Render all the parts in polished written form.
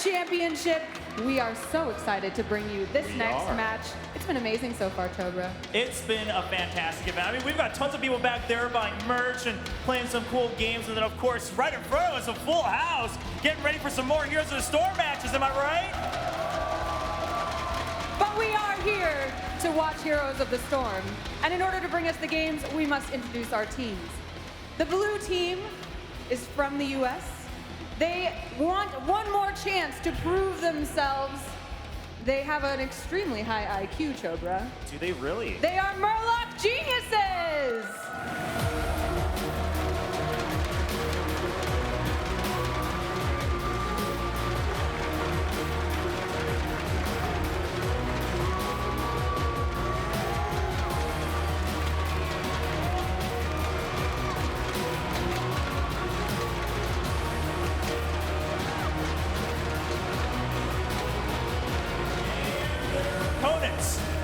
championship. We are so excited to bring you this next match. It's been amazing so far, Tobra. It's been a fantastic event. I mean, we've got tons of people back there buying merch and playing some cool games. And then, of course, right in front of us, a full house, getting ready for some more Heroes of the Storm matches. Am I right? But we are here to watch Heroes of the Storm. And in order to bring us the games, we must introduce our teams. The blue team is from the US. They want one more chance to prove themselves. They have an extremely high IQ, Chobra. Do they really? They are Murloc Geniuses!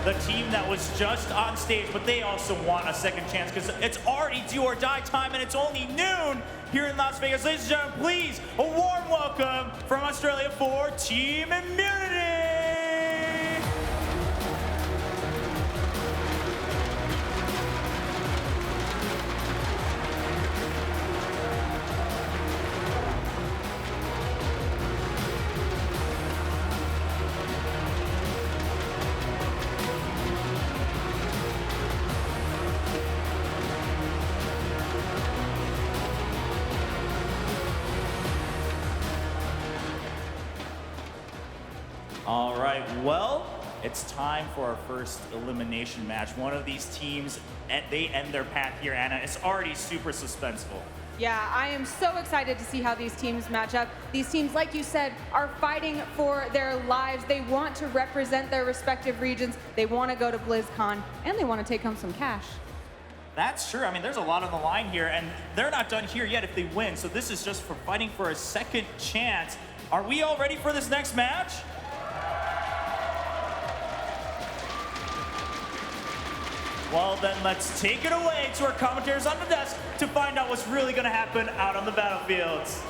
The team that was just on stage, but they also want a second chance because it's already do or die time and it's only noon here in Las Vegas. Ladies and gentlemen, please, a warm welcome from Australia for Team Immunity. All right, well, it's time for our first elimination match. One of these teams, they end their path here, Anna. It's already super suspenseful. Yeah, I am so excited to see how these teams match up. These teams, like you said, are fighting for their lives. They want to represent their respective regions. They want to go to BlizzCon, and they want to take home some cash. That's true. I mean, there's a lot on the line here, and they're not done here yet if they win. So this is just for fighting for a second chance. Are we all ready for this next match? Well, then let's take it away to our commentators on the desk to find out what's really going to happen out on the battlefields.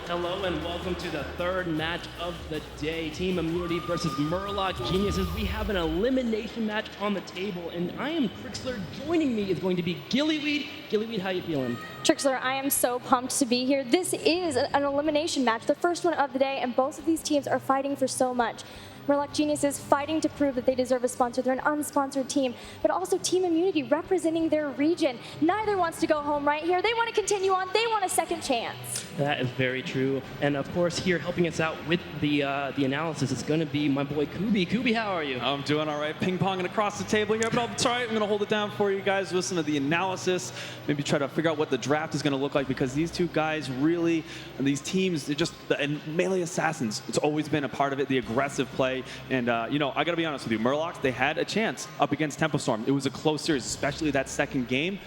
Hello and welcome to the third match of the day. Team Immunity versus Murloc Geniuses. We have an elimination match on the table, and I am Trixler. Joining me is going to be Gillyweed. Gillyweed, how you feeling? Trixler, I am so pumped to be here. This is an elimination match, the first one of the day, and both of these teams are fighting for so much. Murloc Geniuses fighting to prove that they deserve a sponsor. They're an unsponsored team, but also Team Immunity representing their region. Neither wants to go home right here. They want to continue on. They want a second chance. That is very true. And of course, here helping us out with the analysis is going to be my boy Kubi. Kubi, how are you? I'm doing all right. Ping-ponging across the table here, but it's all right. I'm going to hold it down for you guys. Listen to the analysis. Maybe try to figure out what the draft is going to look like because these two guys really, and these teams, they're just and melee assassins. It's always been a part of it, the aggressive play. And, you know, I got to be honest with you. Murlocs, they had a chance up against Tempo Storm. It was a close series, especially that second game.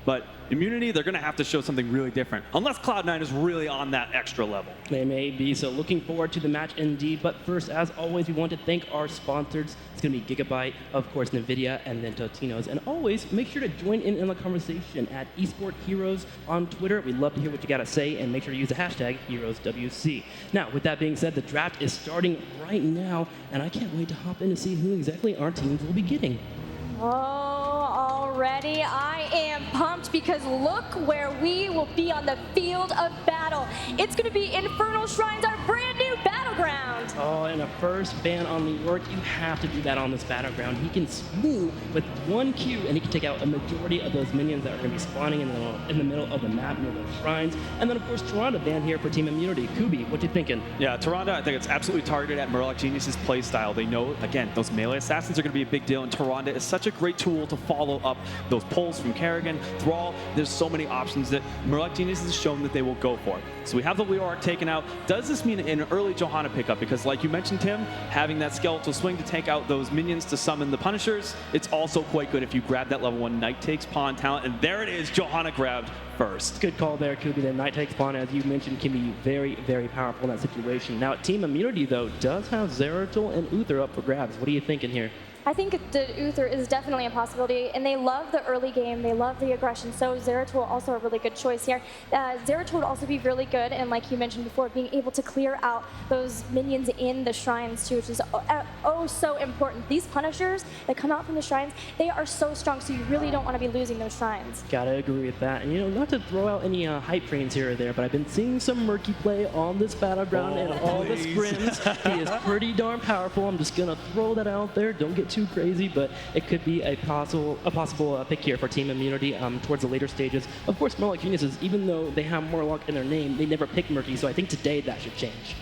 But Immunity, they're going to have to show something really different, unless Cloud9 is really on that extra level. They may be, so looking forward to the match indeed. But first, as always, we want to thank our sponsors. It's going to be Gigabyte, of course, NVIDIA, and then Totino's. And always, make sure to join in the conversation at Esport Heroes on Twitter. We'd love to hear what you got to say, and make sure to use the hashtag HeroesWC. Now, with that being said, the draft is starting right now, and I can't wait to hop in to see who exactly our teams will be getting. Oh, already I am pumped because look where we will be on the field of battle. It's going to be Infernal Shrines, our brand new battleground. Oh, and a first ban on New York, you have to do that on this battleground. He can swoop with one Q, and he can take out a majority of those minions that are going to be spawning in the middle of the map near those shrines. And then, of course, Toronto ban here for Team Immunity. Kubi, what you thinking? Yeah, Toronto, I think it's absolutely targeted at Murloc Genius' play style. They know, again, those melee assassins are going to be a big deal, and Toronto is such a great tool to follow up those pulls from Kerrigan, Thrall. There's so many options that Murloc Genius has shown that they will go for. So we have the Leo arc taken out. Does this mean an early Johanna pickup? Because like you mentioned, Tim, having that skeletal swing to take out those minions to summon the Punishers, it's also quite good if you grab that level 1 Knight Takes Pawn talent. And there it is, Johanna grabbed first. Good call there, Kubi. The Knight Takes Pawn, as you mentioned, can be very, very powerful in that situation. Now, Team Immunity, though, does have Zeratul and Uther up for grabs. What are you thinking here? I think the Uther is definitely a possibility, and they love the early game. They love the aggression, so Zeratul also a really good choice here. Zeratul would also be really good, and like you mentioned before, being able to clear out those minions in the shrines too, which is oh so important. These Punishers that come out from the shrines, they are so strong, so you really don't want to be losing those shrines. Gotta agree with that. And you know, not to throw out any hype trains here or there, but I've been seeing some Murky play on this battleground and all the scrims. He is pretty darn powerful. I'm just gonna throw that out there. Don't get too crazy, but it could be a possible pick here for Team Immunity towards the later stages. Of course, Murloc Geniuses, even though they have Murloc in their name, they never pick Murky, so I think today that should change.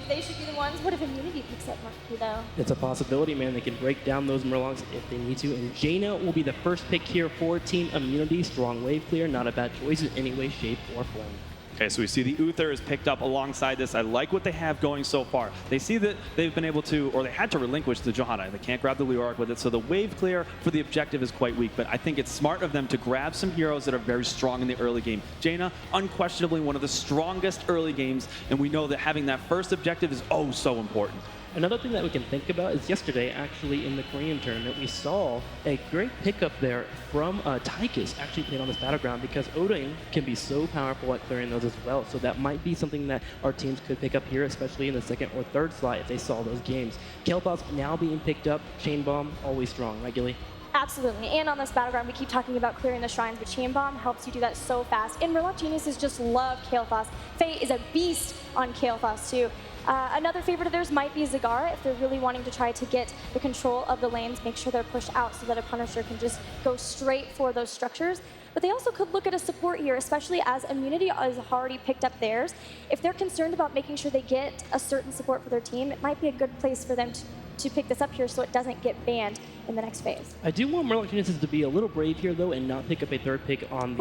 They should be the ones. What if Immunity picks up Murky, though? It's a possibility, man. They can break down those Murlocs if they need to. And Jaina will be the first pick here for Team Immunity. Strong wave clear, not a bad choice in any way, shape, or form. Okay, so we see the Uther is picked up alongside this. I like what they have going so far. They see that they've been able to, or they had to relinquish the Johanna. They can't grab the Leoric with it, so the wave clear for the objective is quite weak. But I think it's smart of them to grab some heroes that are very strong in the early game. Jaina, unquestionably one of the strongest early games, and we know that having that first objective is oh so important. Another thing that we can think about is yesterday, actually, in the Korean tournament, we saw a great pickup there from Tychus actually played on this battleground because Odin can be so powerful at clearing those as well. So that might be something that our teams could pick up here, especially in the second or third slot if they saw those games. Kael'thas now being picked up, Chain Bomb, always strong, right, Gilly? Absolutely, and on this battleground, we keep talking about clearing the shrines, but Chain Bomb helps you do that so fast. And Murloc Geniuses just love Kael'thas. Faye is a beast on Kael'thas too. Another favorite of theirs might be Zagara if they're really wanting to try to get the control of the lanes, make sure they're pushed out so that a Punisher can just go straight for those structures. But they also could look at a support here, especially as Immunity has already picked up theirs. If they're concerned about making sure they get a certain support for their team, it might be a good place for them to pick this up here so it doesn't get banned in the next phase. I do want Murloc Geniuses to be a little brave here, though, and not pick up a third pick on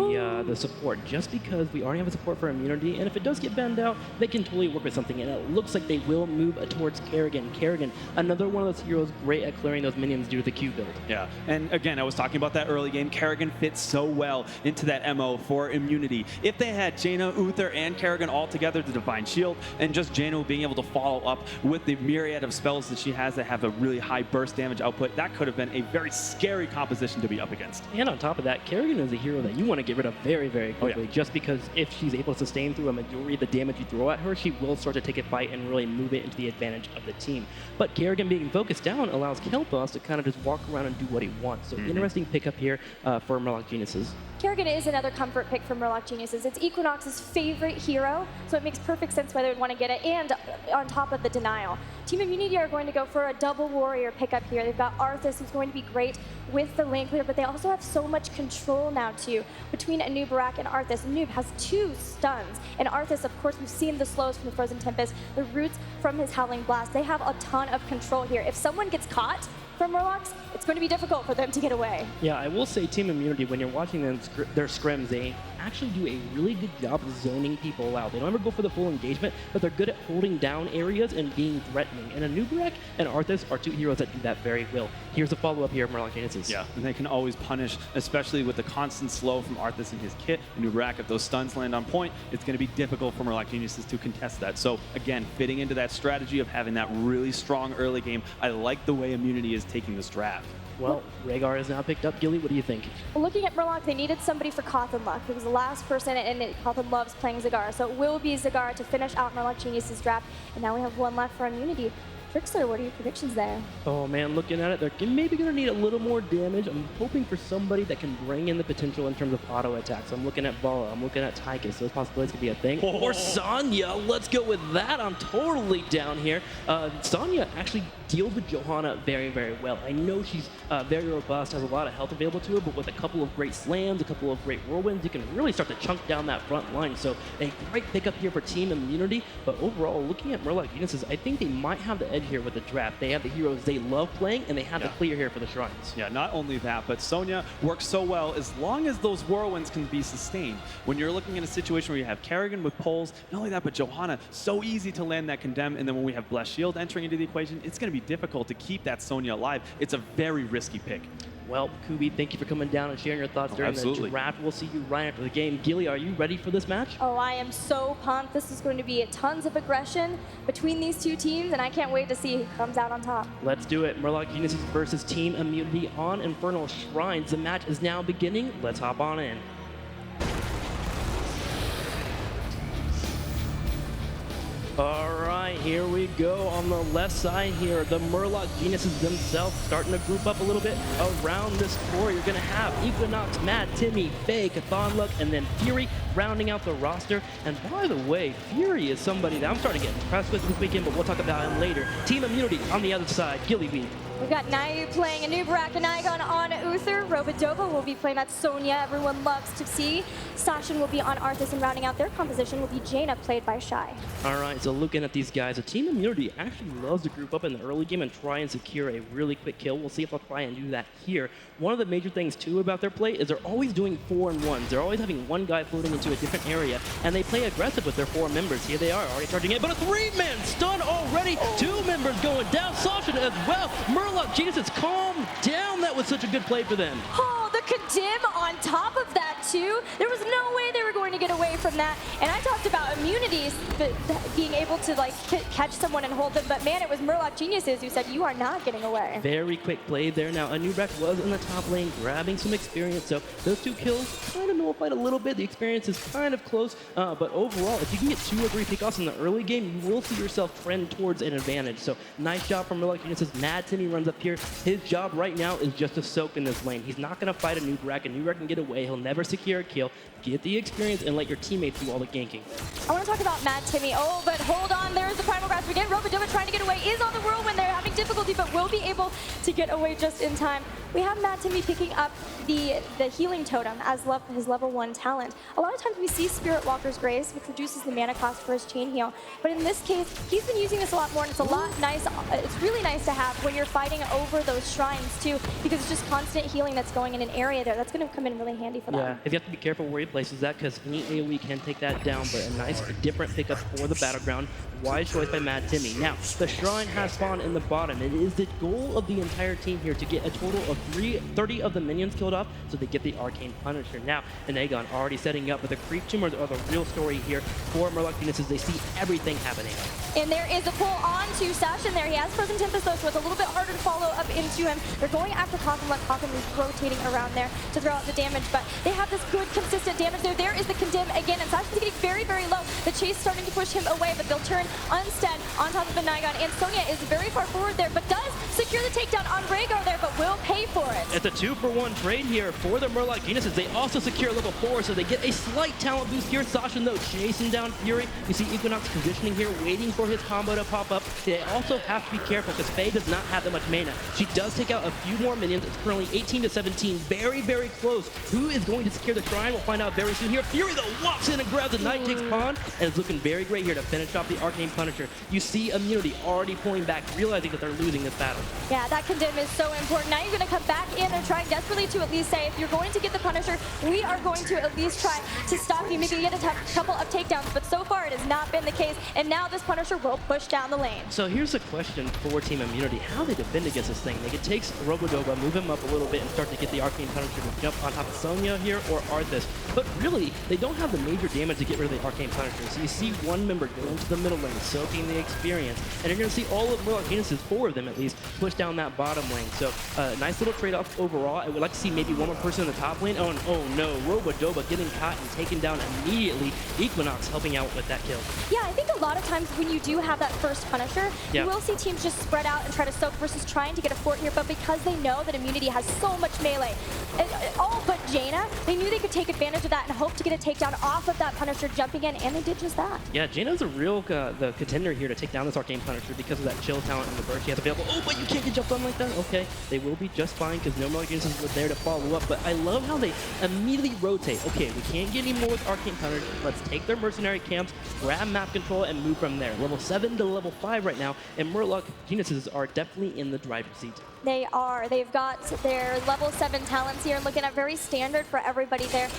the support, just because we already have a support for Immunity, and if it does get banned out, they can totally work with something, and it looks like they will move towards Kerrigan. Kerrigan, another one of those heroes great at clearing those minions due to the Q build. Yeah, and again, I was talking about that early game. Kerrigan fits so well into that MO for Immunity. If they had Jaina, Uther, and Kerrigan all together, the Divine Shield, and just Jaina being able to follow up with the myriad of spells that she has that have a really high burst damage output, that could have been a very scary composition to be up against. And on top of that, Kerrigan is a hero that you want to get rid of very, very quickly, just because if she's able to sustain through a majority of the damage you throw at her, she will start to take a fight and really move it into the advantage of the team. But Kerrigan being focused down allows Kael'thas to kind of just walk around and do what he wants. So interesting pickup here for Murloc Geniuses. Kerrigan is another comfort pick for Murloc Geniuses. It's Equinox's favorite hero, so it makes perfect sense why they would want to get it, and on top of the denial. Team Immunity are going to go for a double warrior pickup here. They've got Arthas, who's going to be great with the lane clear, but they also have so much control now, too, between Anub Barak and Arthas. Anub has 2 stuns, and Arthas, of course, we've seen the slows from the Frozen Tempest, the roots from his Howling Blast. They have a ton of control here. If someone gets caught from Murlocs, it's going to be difficult for them to get away. Yeah, I will say Team Immunity, when you're watching them, their scrims, they actually do a really good job of zoning people out. They don't ever go for the full engagement, but they're good at holding down areas and being threatening. And Anub Barak and Arthas are 2 heroes that do that very well. Here's a follow-up here of Murloc Geniuses. Yeah, and they can always punish, especially with the constant slow from Arthas and his kit. Anub Barak, if those stuns land on point, it's going to be difficult for Murloc Geniuses to contest that. So again, fitting into that strategy of having that really strong early game, I like the way Immunity is taking this draft. Well, Rhaegar is now picked up. Gilly, what do you think? Looking at Murloc, they needed somebody for CauthonLuck. He was the last person, and Cauthon loves playing Zagara. So it will be Zagara to finish out Murloc Geniuses' draft. And now we have one left for Immunity. Trickster, what are your predictions there? Oh man, looking at it, they're maybe going to need a little more damage. I'm hoping for somebody that can bring in the potential in terms of auto attacks. I'm looking at Vala, I'm looking at Tychus. Those possibilities could be a thing. Oh. Or Sonya, let's go with that. I'm totally down here. Sonya actually deals with Johanna very, very well. I know she's very robust, has a lot of health available to her, but with a couple of great slams, a couple of great whirlwinds, you can really start to chunk down that front line. So a great pickup here for Team Immunity, but overall, looking at Murloc Geniuses, I think they might have the edge here with the draft. They have the heroes they love playing, and they have the clear here for the shrines. Yeah, not only that, but Sonya works so well as long as those whirlwinds can be sustained. When you're looking at a situation where you have Kerrigan with poles, not only that, but Johanna, so easy to land that condemn, and then when we have Blessed Shield entering into the equation, it's going to be difficult to keep that Sonya alive. It's a very risky pick. Well, Kubi, thank you for coming down and sharing your thoughts during the draft. We'll see you right after the game. Gilly, are you ready for this match? Oh, I am so pumped. This is going to be tons of aggression between these two teams, and I can't wait to see who comes out on top. Let's do it. Murloc Geniuses versus Team Immunity on Infernal Shrines. The match is now beginning. Let's hop on in. All right, here we go. On the left side here, the Murloc Geniuses themselves starting to group up a little bit around this core. You're going to have Equinox, madtimmy, Faye, CauthonLuck, and then Fury rounding out the roster. And by the way, Fury is somebody that I'm starting to get impressed with this weekend, but we'll talk about him later. Team Immunity on the other side, Gilly B. We've got Naeiou playing a new Baraka-Nigon on Uther. Robadobah will be playing that Sonya everyone loves to see. Sashin will be on Arthas, and rounding out their composition will be Jaina, played by Shy. All right, so looking at these guys, the Team Immunity actually loves to group up in the early game and try and secure a really quick kill. We'll see if they'll try and do that here. One of the major things, too, about their play is they're always doing 4-on-1s. They're always having one guy floating into a different area, and they play aggressive with their 4 members. Here they are, already charging in, but a 3-man stun already. 2 members going down. Sashin as well. Murloc Geniuses, calm down. That was such a good play for them. Oh, the condemn on top of that, too. There was no way they were going to get away from that. And I talked about immunities, being able to like catch someone and hold them, but man, it was Murloc Geniuses who said, you are not getting away. Very quick play there. Now, Anubrak was in the top lane, grabbing some experience, so those 2 kills kind of nullified a little bit. The experience is kind of close, but overall, if you can get 2 or 3 pickoffs in the early game, you will see yourself trend towards an advantage. So, nice job from Murloc Geniuses. madtimmy runs up here. His job right now is just to soak in this lane. He's not going to fight Anubrak. Anubrak can get away. He'll never secure a kill. Get the experience and let your teammates do all the ganking. I want to talk about madtimmy. Oh, but hold on. There's the Primal Grasp again. Robadobah trying to get away is on the whirlwind. They're having difficulty, but will be able to get away just in time. We have madtimmy picking up the healing totem as his level 1 talent. A lot of times we see Spirit Walker's Grace, which reduces the mana cost for his chain heal. But in this case, he's been using this a lot more, and it's a lot nice. It's really nice to have when you're fighting over those shrines too, because it's just constant healing that's going in an area there. That's going to come in really handy for them. Yeah, if you have to be careful where he places that, because any AoE can take that down, but a nice different pickup for the battleground. Wise choice by madtimmy. Now, the shrine has spawned in the bottom. It is the goal of the entire team here to get a total of 30 of the minions killed off, so they get the Arcane Punisher. Now, Naeiou already setting up, but the creep tumors are the real story here for Murloc Geniuses. They see everything happening. And there is a pull on to Sashin there. He has Frozen Tempest though, so it's a little bit harder to follow up into him. They're going after CauthonLuck. Cauthon is rotating around there to throw out the damage, but they have this good, consistent damage there. There is the condemn again, and Sashin's getting very, very low. The chase starting to push him away, but they'll turn instead on top of the Nigon. And Sonya is very far forward there, but does secure the takedown on Rhaegar there, but will pay for it. It's a 2-for-1 trade here for the Murloc Geniuses. They also secure level 4, so they get a slight talent boost here. Sashin, though, chasing down Fury. You see Equinox positioning here, waiting for his combo to pop up. They also have to be careful because Faye does not have that much mana. She does take out a few more minions. It's currently 18 to 17. Very, very close. Who is going to secure the shrine? We'll find out very soon here. Fury, though, walks in and grabs the Night Takes Pawn, and is looking very great here to finish off the Arcane Punisher. You see Immunity already pulling back, realizing that they're losing this battle. Yeah, that condemn is so important. Now you're going to come back in and try desperately to at least say, if you're going to get the Punisher, we are going to at least try to stop you. Maybe get a couple of takedowns, but so far it has not been the case. And now this Punisher will push down the lane. So here's a question for Team Immunity. How they defend against this thing. They could take Robadobah, move him up a little bit, and start to get the Arcane Punisher to jump on top of Sonya here or Arthas. But really, they don't have the major damage to get rid of the Arcane Punisher. So you see one member go into the middle lane, soaking the experience. And you're going to see all of Murloc Geniuses, 4 of them at least, push down that bottom lane. So nice little trade-off overall. I would like to see maybe one more person in the top lane. Oh no, Robadobah getting caught and taken down immediately. Equinox helping out with that kill. Yeah, I think a lot of times when you do have that first Punisher, you will see teams just spread out and try to soak versus trying to get a fort here, but because they know that Immunity has so much melee, all but Jaina, they knew they could take advantage of that and hope to get a takedown off of that Punisher jumping in, and they did just that. Yeah, Jaina's a real the contender here to take down this Arcane Punisher because of that chill talent and the burst she has available. Oh, but you can't get jumped on like that? Okay, they will be just fine because no Murloc Geniuses were there to follow up, but I love how they immediately rotate. Okay, we can't get any more with Arcane Punisher. Let's take their mercenary camps, grab map control, and move from there. Level 7 to level 5 right now, and Murloc Geniuses are definitely in the driver's seat. They are. They've got their level 7 talents here, and looking at very standard for everybody there.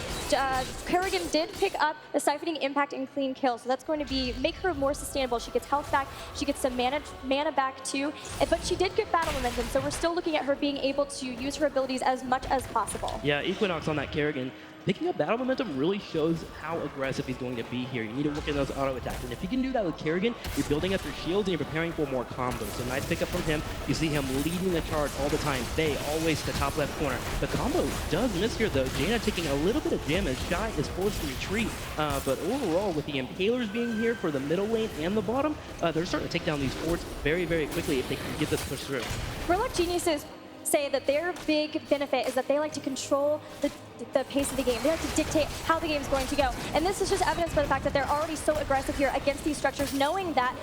Kerrigan did pick up the siphoning impact and clean kill, so that's going to make her more sustainable. She gets health back, she gets some mana back too, but she did get battle momentum, so we're still looking at her being able to use her abilities as much as possible. Yeah, Equinox on that Kerrigan. Picking up battle momentum really shows how aggressive he's going to be here. You need to work in those auto attacks, and if you can do that with Kerrigan, you're building up your shields and you're preparing for more combos. So nice pickup from him. You see him leading the charge all the time. Faye always to the top left corner. The combo does miss here though. Jaina taking a little bit of damage. Shy is forced to retreat, but overall with the Impalers being here for the middle lane and the bottom, they're starting to take down these forts very, very quickly if they can get this push through. Murloc Geniuses say that their big benefit is that they like to control the pace of the game. They like to dictate how the game's going to go. And this is just evidenced by the fact that they're already so aggressive here against these structures, knowing that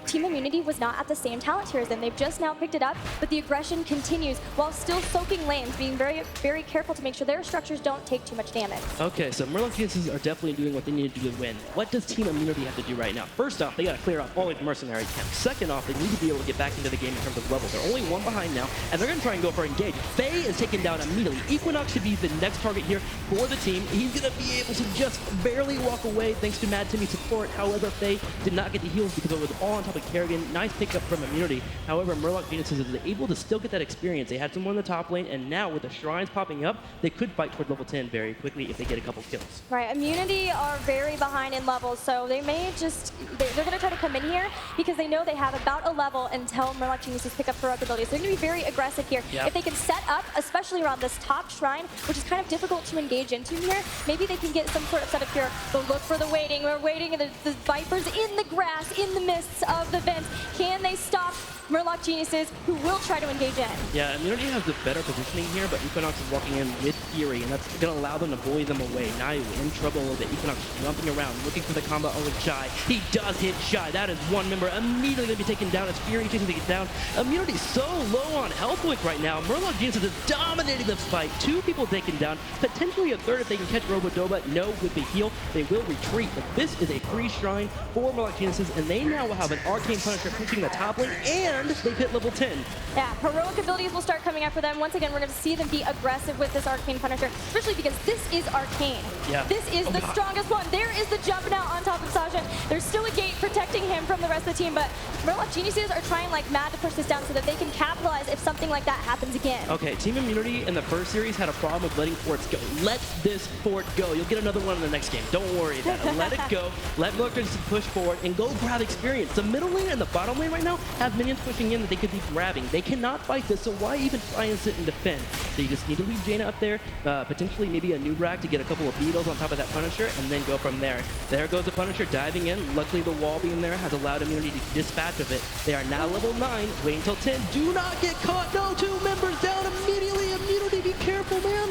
Team Immunity was not at the same talent tier as them. They've just now picked it up, but the aggression continues while still soaking lanes, being very, very careful to make sure their structures don't take too much damage. Okay, so Murloc Geniuses are definitely doing what they need to do to win. What does Team Immunity have to do right now? First off, they got to clear off all these mercenary camps. Second off, they need to be able to get back into the game in terms of levels. They're only one behind now, and they're going to try and go for engage. Faye is taken down immediately. Equinox should be the next target here for the team. He's going to be able to just barely walk away thanks to madtimmy's support. However, Faye did not get the heals because it was all on top of Kerrigan. Nice pickup from Immunity. However, Murloc Geniuses is able to still get that experience. They had someone in the top lane, and now with the shrines popping up, they could fight toward level 10 very quickly if they get a couple kills. Right, Immunity are very behind in levels, so they may just, they're going to try to come in here because they know they have about a level until Murloc Geniuses pick up heroic abilities. They're going to be very aggressive here. Yep. If they can set up, especially around this top shrine, which is kind of difficult to engage into here, maybe they can get some sort of setup here. They'll look for the waiting. We're waiting, and the Vipers in the grass, in the mists of the vents. Can they stop Murloc Geniuses, who will try to engage in? Yeah, Immunity has the better positioning here, but Equinox is walking in with Fury, and that's going to allow them to bully them away. Naeiou in trouble a little bit. Equinox jumping around, looking for the combo over Shy. He does hit Shy. That is one member immediately going to be taken down as Fury chasing to get down. Immunity so low on health wick right now. Murloc Geniuses is dominating this fight. 2 people taken down, potentially a third if they can catch Robadobah. No, with the heal, they will retreat, but this is a free shrine for Murloc Geniuses, and they now will have an Arcane Punisher pushing the top lane, and they've hit level 10. Yeah, heroic abilities will start coming after them. Once again, we're going to see them be aggressive with this Arcane Punisher, especially because this is Arcane. Yeah. This is the strongest one. There is the jump now on top of Sashin. There's still a gate protecting him from the rest of the team, but Murloc Geniuses are trying like mad to push this down so that they can capitalize if something like that happens again. Okay, Team Immunity in the first series had a problem with letting forts go. Let this fort go. You'll get another one in the next game. Don't worry about it. Let it go. Let Murloc Geniuses push forward and go grab experience. The middle lane and the bottom lane right now have minions pushing in that they could be grabbing. They cannot fight this, so why even try and sit and defend? So you just need to leave Jaina up there, potentially maybe a new rack to get a couple of beetles on top of that Punisher, and then go from there. There goes the Punisher diving in. Luckily, the wall being there has allowed Immunity to dispatch of it. They are now level 9. Wait until 10. Do not get caught. No, 2 members down immediately. Immunity, be careful, man.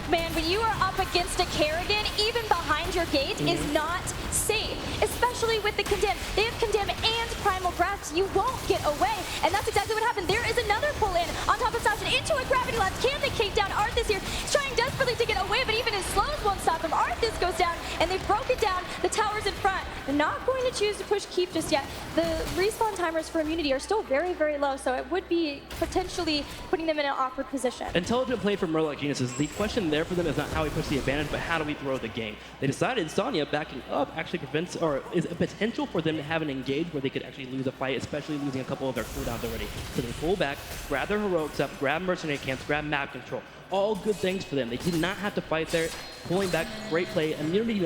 Man, when you are up against a Kerrigan, even behind your gate is not safe, especially with the Condemn. They have Condemn and Primal Grasp. You won't get away, and that's exactly what happened. There is another pull-in on top of Sashin into a Gravity Lab. Can they take down Arthas here? He's trying desperately to get away, but even his slows won't stop him. Arthas goes down, and they've broken down the towers in front. They're not going to choose to push Keep just yet. The respawn timers for Immunity are still very, very low, so it would be potentially putting them in an awkward position. Intelligent play from Murloc Geniuses. The question there for them is not how we push the advantage, but how do we throw the game. They decided Sonya backing up actually prevents, or is a potential for them to have an engage where they could actually lose a fight, especially losing a couple of their cooldowns already. So they pull back, grab their heroics up, grab mercenary camps, grab map control. All good things for them. They did not have to fight there. Pulling back, great play. Immunity,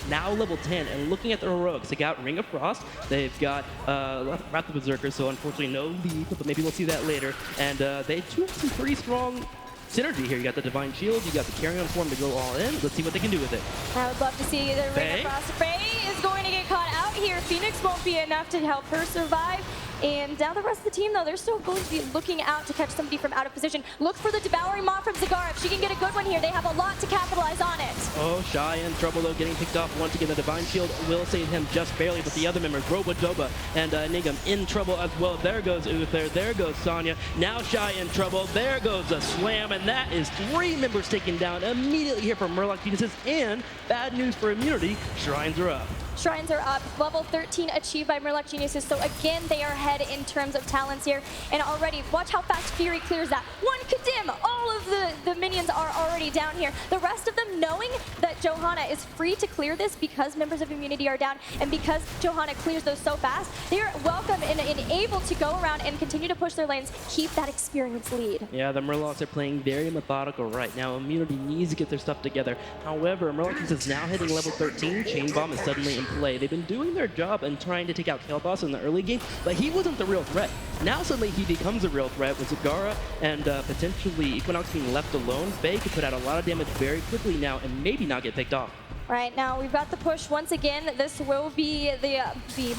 now level 10, and looking at the heroics. They got Ring of Frost. They've got Wrath of Berserker, so unfortunately no lead, but maybe we'll see that later. And they do have some pretty strong synergy here. You got the Divine Shield, you got the Carry-On form to go all in. Let's see what they can do with it. I would love to see the Ring of Frost. Faye is going to get caught out here. Phoenix won't be enough to help her survive. And now the rest of the team, though, they're still going to be looking out to catch somebody from out of position. Look for the Devouring Maw from Zagara. If she can get a good one here, they have a lot to capitalize on it. Oh, Shy in trouble, though, getting picked off once again. The Divine Shield will save him just barely, but the other members, Robadobah and Nigam, in trouble as well. There goes Uther, there goes Sonya. Now Shy in trouble, there goes a Slam, and that is 3 members taken down immediately here from Murloc Geniuses. And bad news for Immunity, shrines are up. shrines are up. Level 13 achieved by Murloc Geniuses. So again, they are ahead in terms of talents here. And already, watch how fast Fury clears that. One Kadim, all of the minions are already down here. The rest of them knowing that Johanna is free to clear this because members of Immunity are down, and because Johanna clears those so fast, they are welcome and able to go around and continue to push their lanes, keep that experience lead. Yeah, the Murlocs are playing very methodical right now. Immunity needs to get their stuff together. However, Murloc is now hitting level 13. Chain Bomb is suddenly in play. They've been doing their job and trying to take out Kale in the early game, but he wasn't the real threat. Now suddenly he becomes a real threat with Zagara and potentially Equinox being left alone. Faye could put out a lot of damage very quickly now and maybe not get picked off. Right, now we've got the push once again. This will be the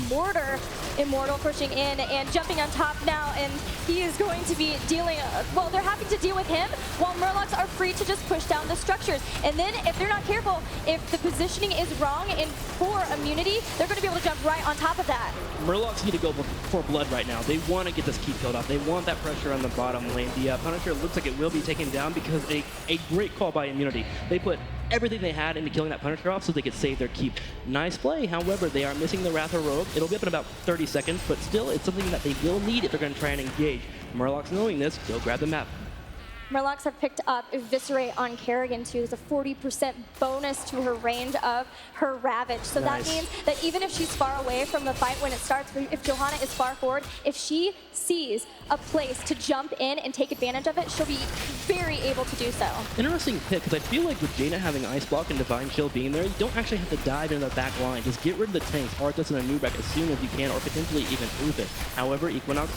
Mortar Immortal pushing in and jumping on top now, and he is going to be dealing, well, they're having to deal with him while Murlocs are free to just push down the structures. And then if they're not careful, if the positioning is wrong in for Immunity, they're going to be able to jump right on top of that. Murlocs need to go for blood right now. They want to get this keep killed off. They want that pressure on the bottom lane. The Punisher looks like it will be taken down because a great call by Immunity. They put everything they had into killing that Punisher off so they could save their keep. Nice play. However, they are missing the Wrath Heroic. It'll be up in about 30 seconds, but still, it's something that they will need if they're going to try and engage. Murlocs knowing this, go grab the map. Murlocs have picked up Eviscerate on Kerrigan too. It's a 40% bonus to her range of her Ravage. So nice. That means that even if she's far away from the fight when it starts, if Johanna is far forward, if she sees a place to jump in and take advantage of it, she'll be very able to do so. Interesting pick, because I feel like with Jaina having Ice Block and Divine Shield being there, you don't actually have to dive into the back line. Just get rid of the tanks, Arthas and Anubek as soon as you can, or potentially even prove it. However, Equinox,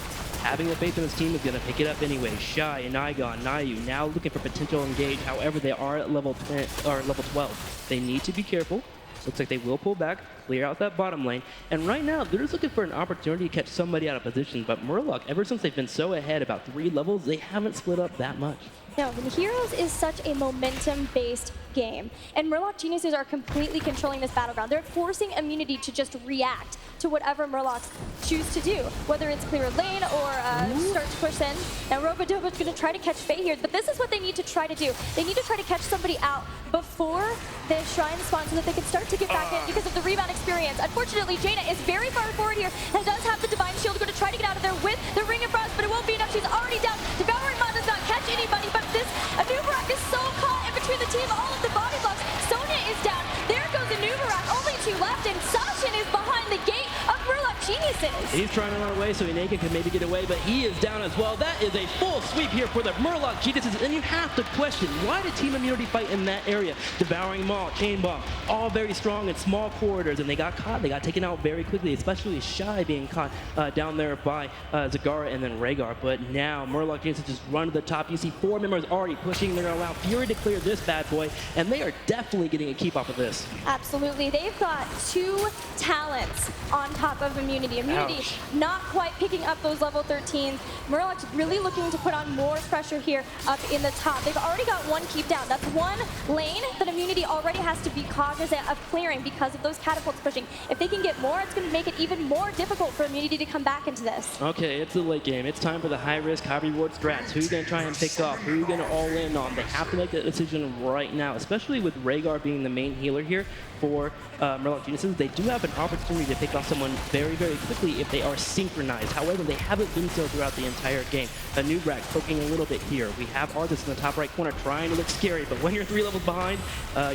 having the faith in his team, is going to pick it up anyway. Shy and Naeiou now looking for potential engage. However, they are at level 10 or level 12. They need to be careful. Looks like they will pull back, clear out that bottom lane. And right now, they're just looking for an opportunity to catch somebody out of position. But Murloc, ever since they've been so ahead about 3 levels, they haven't split up that much. No, the Heroes is such a momentum-based game, and Murloc Geniuses are completely controlling this battleground. They're forcing Immunity to just react to whatever Murlocs choose to do, whether it's clear a lane or start to push in. Now Robadobah is going to try to catch Faye here, but this is what they need to try to do. They need to try to catch somebody out before the shrine spawn so that they can start to get back in because of the rebound experience. Unfortunately, Jaina is very far forward here and does have the Divine Shield, going to try to get out of there with the Ring of Frost, but it won't be enough. She's already down. Devouring Maw does not catch anybody, but this Anubarak is so caught in between the team. All of the body blocks. Sonya is down. There goes Anubarak. Only 2 left, and Sashin is behind the gate of Murloc Geniuses. He's trying to run away so Ineka can maybe get away, but he is down as well. That is a full sweep here for the Murloc Geniuses, and you have to question, why did Team Immunity fight in that area? Devouring Maw, Chain Bomb, all very strong in small corridors, and they got caught. They got taken out very quickly, especially Shy being caught down there by Zagara and then Rhaegar. But now Murloc Geniuses just run to the top. You see 4 members already pushing. They're going to allow Fury to clear this bad boy, and they are definitely getting a keep off of this. Absolutely. They've got 2 talents on top of Immunity. Immunity Ouch. not quite picking up those level 13s. Murloc's really looking to put on more pressure here up in the top. They've already got 1 keep down. That's 1 lane that Immunity already has to be cognizant of clearing because of those catapults pushing. If they can get more, it's going to make it even more difficult for Immunity to come back into this. Okay, it's the late game. It's time for the high-risk, high-reward strats. Who are you going to try and pick off? Who are you going to all in on? They have to make that decision right now, especially with Rhaegar being the main healer here for Murloc Geniuses. They do have an opportunity to pick off someone very, very quickly if they are synchronized. However, they haven't been so throughout the entire game. Anubrak poking a little bit here. We have Arthas in the top right corner trying to look scary, but when you're 3 levels behind,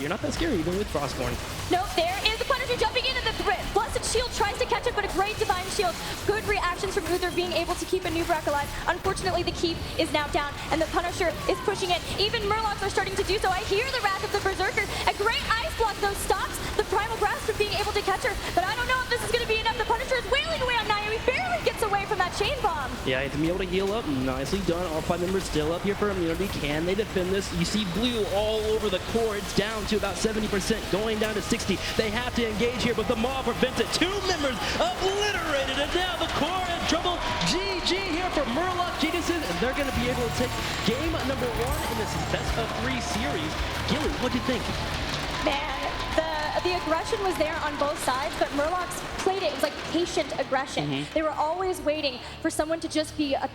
you're not that scary even with Frostborn. Nope, there is the Punisher jumping into the Blessed Shield, tries to catch it, but a great Divine Shield. Good reactions from Uther being able to keep Anubrak alive. Unfortunately, the keep is now down, and the Punisher is pushing it. Even Murlocs are starting to do so. I hear the Wrath of the Berserker. A great Ice Block, though, stops the Primal Grasp from being able to catch her, but I don't know if this is going to be enough. The Punisher is wailing away on Naeiou. He barely gets away from that Chain Bomb. Yeah, he's going to be able to heal up. Nicely done. All 5 members still up here for Immunity. Can they defend this? You see blue all over the core. It's down to about 70%, going down to 60. They have to engage here, but the Maw prevents it. 2 members obliterated, and now the core in trouble. GG here for Murloc Geniuses, and they're going to be able to take game number 1 in this best-of-3 series. Gilly, what'd you think? Man, the aggression was there on both sides, but Murloc's played it. It was like patient aggression. They were always waiting for someone to just be a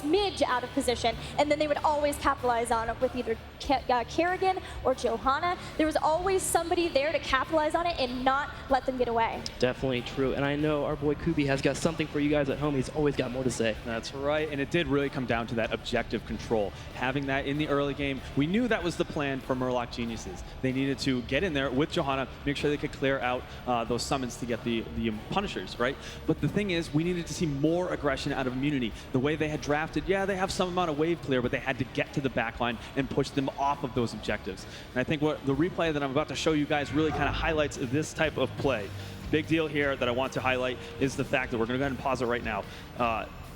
smidge out of position, and then they would always capitalize on it with either Kerrigan or Johanna. There was always somebody there to capitalize on it and not let them get away. Definitely true. And I know our boy Kubi has got something for you guys at home. He's always got more to say. That's right. And it did really come down to that objective control. Having that in the early game, we knew that was the plan for Murloc Geniuses. They needed to get in there with Johanna, make sure they could clear out those summons to get the punishers, right? But the thing is, we needed to see more aggression out of Immunity. The way they had drafted, yeah, they have some amount of wave clear, but they had to get to the backline and push them off of those objectives. And I think what the replay that I'm about to show you guys really kind of highlights this type of play. Big deal here that I want to highlight is the fact that we're going to go ahead and pause it right now.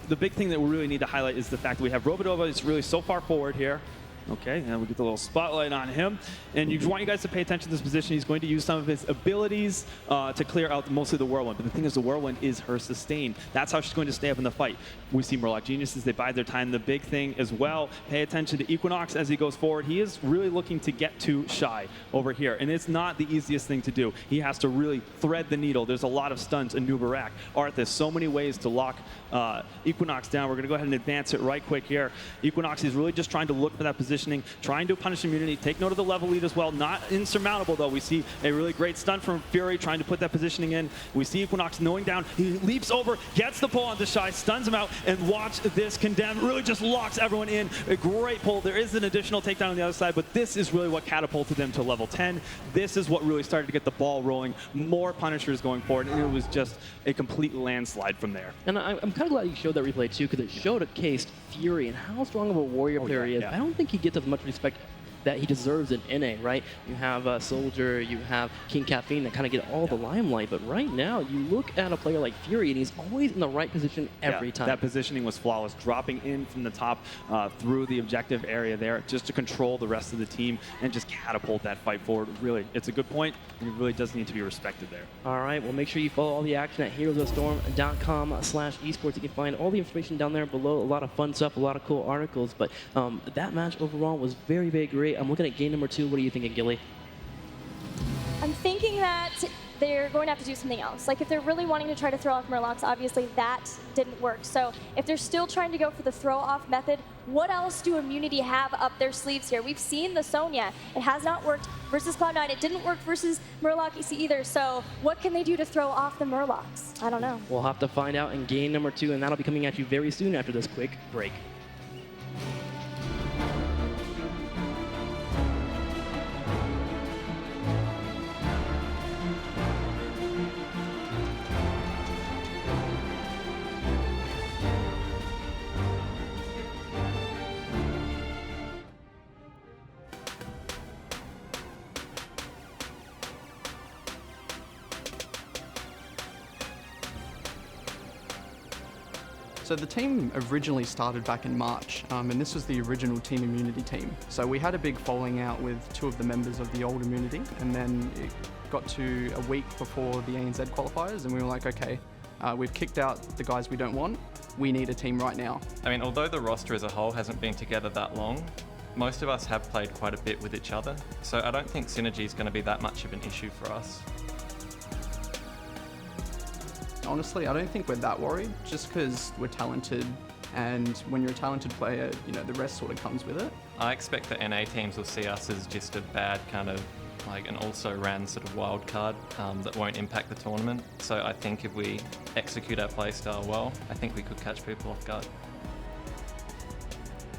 The big thing that we really need to highlight is the fact that we have Robadobah is really so far forward here. Okay, and we get the little spotlight on him. And you want you guys to pay attention to this position. He's going to use some of his abilities to clear out mostly the Whirlwind. But the thing is, the Whirlwind is her sustain. That's how she's going to stay up in the fight. We see Murloc Geniuses, they bide their time. The big thing as well, pay attention to Equinox as he goes forward. He is really looking to get to Shy over here. And it's not the easiest thing to do. He has to really thread the needle. There's a lot of stunts in Nubarak. There's so many ways to lock Equinox down. We're going to go ahead and advance it right quick here. Equinox is really just trying to look for that positioning, trying to punish Immunity. Take note of the level lead as well. Not insurmountable, though. We see a really great stunt from Fury trying to put that positioning in. We see Equinox knowing down. He leaps over, gets the pull onto Shy, stuns him out, and watch this Condemn. Really just locks everyone in. A great pull. There is an additional takedown on the other side, but this is really what catapulted them to level 10. This is what really started to get the ball rolling. More punishers going forward, and it was just a complete landslide from there. And I'm kind of glad you showed that replay, too, because it showed a case Fury and how strong of a warrior player he is. I don't think he gets as much respect that he deserves in NA, right? You have Soldier, you have King Caffeine that kind of get all the limelight, but right now you look at a player like Fury and he's always in the right position every time. That positioning was flawless, dropping in from the top through the objective area there just to control the rest of the team and just catapult that fight forward. Really, it's a good point, and it really does need to be respected there. All right, well, make sure you follow all the action at heroesofstorm.com/esports. You can find all the information down there below, a lot of fun stuff, a lot of cool articles, but that match overall was very, very great. I'm looking at game number 2. What are you thinking, Gilly? I'm thinking that they're going to have to do something else. Like, if they're really wanting to try to throw off Murlocs, obviously that didn't work. So if they're still trying to go for the throw-off method, what else do Immunity have up their sleeves here? We've seen the Sonya. It has not worked versus Cloud9. It didn't work versus Murloc either. So what can they do to throw off the Murlocs? I don't know. We'll have to find out in game number 2, and that'll be coming at you very soon after this quick break. So the team originally started back in March, and this was the original Team Immunity team. So we had a big falling out with 2 of the members of the old Immunity, and then it got to a week before the ANZ qualifiers, and we were like, okay, we've kicked out the guys we don't want. We need a team right now. I mean, although the roster as a whole hasn't been together that long, most of us have played quite a bit with each other. So I don't think synergy is going to be that much of an issue for us. Honestly, I don't think we're that worried, just because we're talented, and when you're a talented player, you know, the rest sort of comes with it. I expect the NA teams will see us as just a bad kind of, like an also-ran sort of wild card that won't impact the tournament. So I think if we execute our playstyle well, I think we could catch people off guard.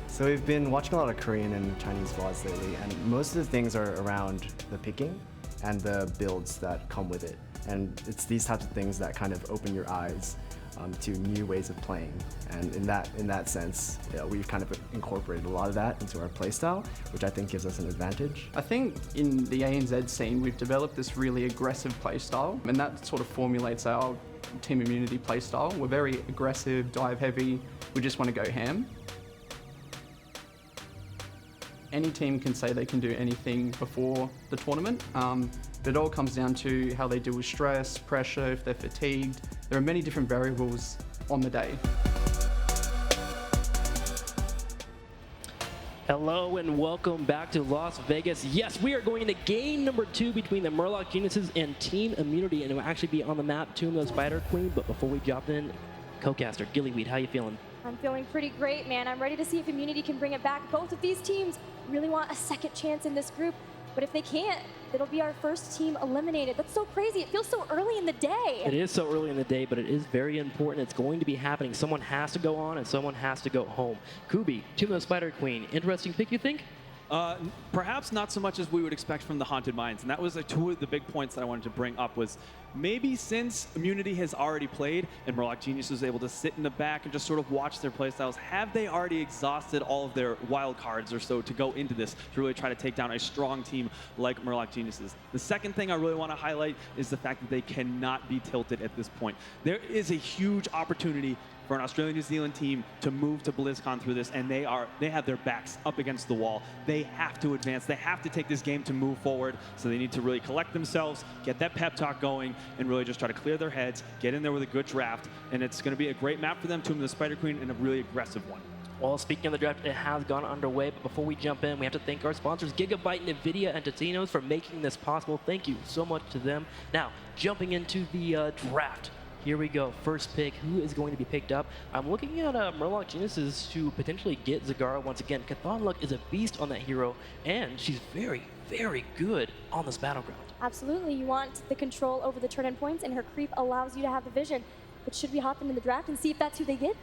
So we've been watching a lot of Korean and Chinese VODs lately, and most of the things are around the picking and the builds that come with it. And it's these types of things that kind of open your eyes to new ways of playing. And in that sense, we've kind of incorporated a lot of that into our playstyle, which I think gives us an advantage. I think in the ANZ scene, we've developed this really aggressive playstyle, and that sort of formulates our Team Immunity playstyle. We're very aggressive, dive heavy, we just want to go ham. Any team can say they can do anything before the tournament. It all comes down to how they deal with stress, pressure, if they're fatigued. There are many different variables on the day. Hello and welcome back to Las Vegas. Yes, we are going into game number 2 between the Murloc Geniuses and Team Immunity, and it will actually be on the map Tomb of the Spider Queen. But before we jump in, co-caster Gillyweed, how you feeling? I'm feeling pretty great, man. I'm ready to see if Immunity can bring it back. Both of these teams really want a second chance in this group, but if they can't, it'll be our first team eliminated. That's so crazy. It feels so early in the day. It is so early in the day, but it is very important. It's going to be happening. Someone has to go on and someone has to go home. Kubi, Team of the Spider Queen. Interesting pick, you think? Perhaps not so much as we would expect from the Haunted Mines, and that was two of the big points that I wanted to bring up was maybe since Immunity has already played and Murloc Genius was able to sit in the back and just sort of watch their playstyles, have they already exhausted all of their wild cards or so to go into this to really try to take down a strong team like Murloc Geniuses? The second thing I really want to highlight is the fact that they cannot be tilted at this point. There is a huge opportunity for an Australia-New Zealand team to move to BlizzCon through this, and they have their backs up against the wall. They have to advance. They have to take this game to move forward, so they need to really collect themselves, get that pep talk going, and really just try to clear their heads, get in there with a good draft, and it's going to be a great map for them, Tomb of the Spider Queen, and a really aggressive one. Well, speaking of the draft, it has gone underway, but before we jump in, we have to thank our sponsors, Gigabyte, NVIDIA, and Totino's for making this possible. Thank you so much to them. Now, jumping into the draft. Here we go. First pick. Who is going to be picked up? I'm looking at Murloc Geniuses to potentially get Zagara once again. CauthonLuck is a beast on that hero, and she's very, very good on this battleground. Absolutely. You want the control over the turn-in points, and her creep allows you to have the vision. But should we hop into the draft and see if that's who they get?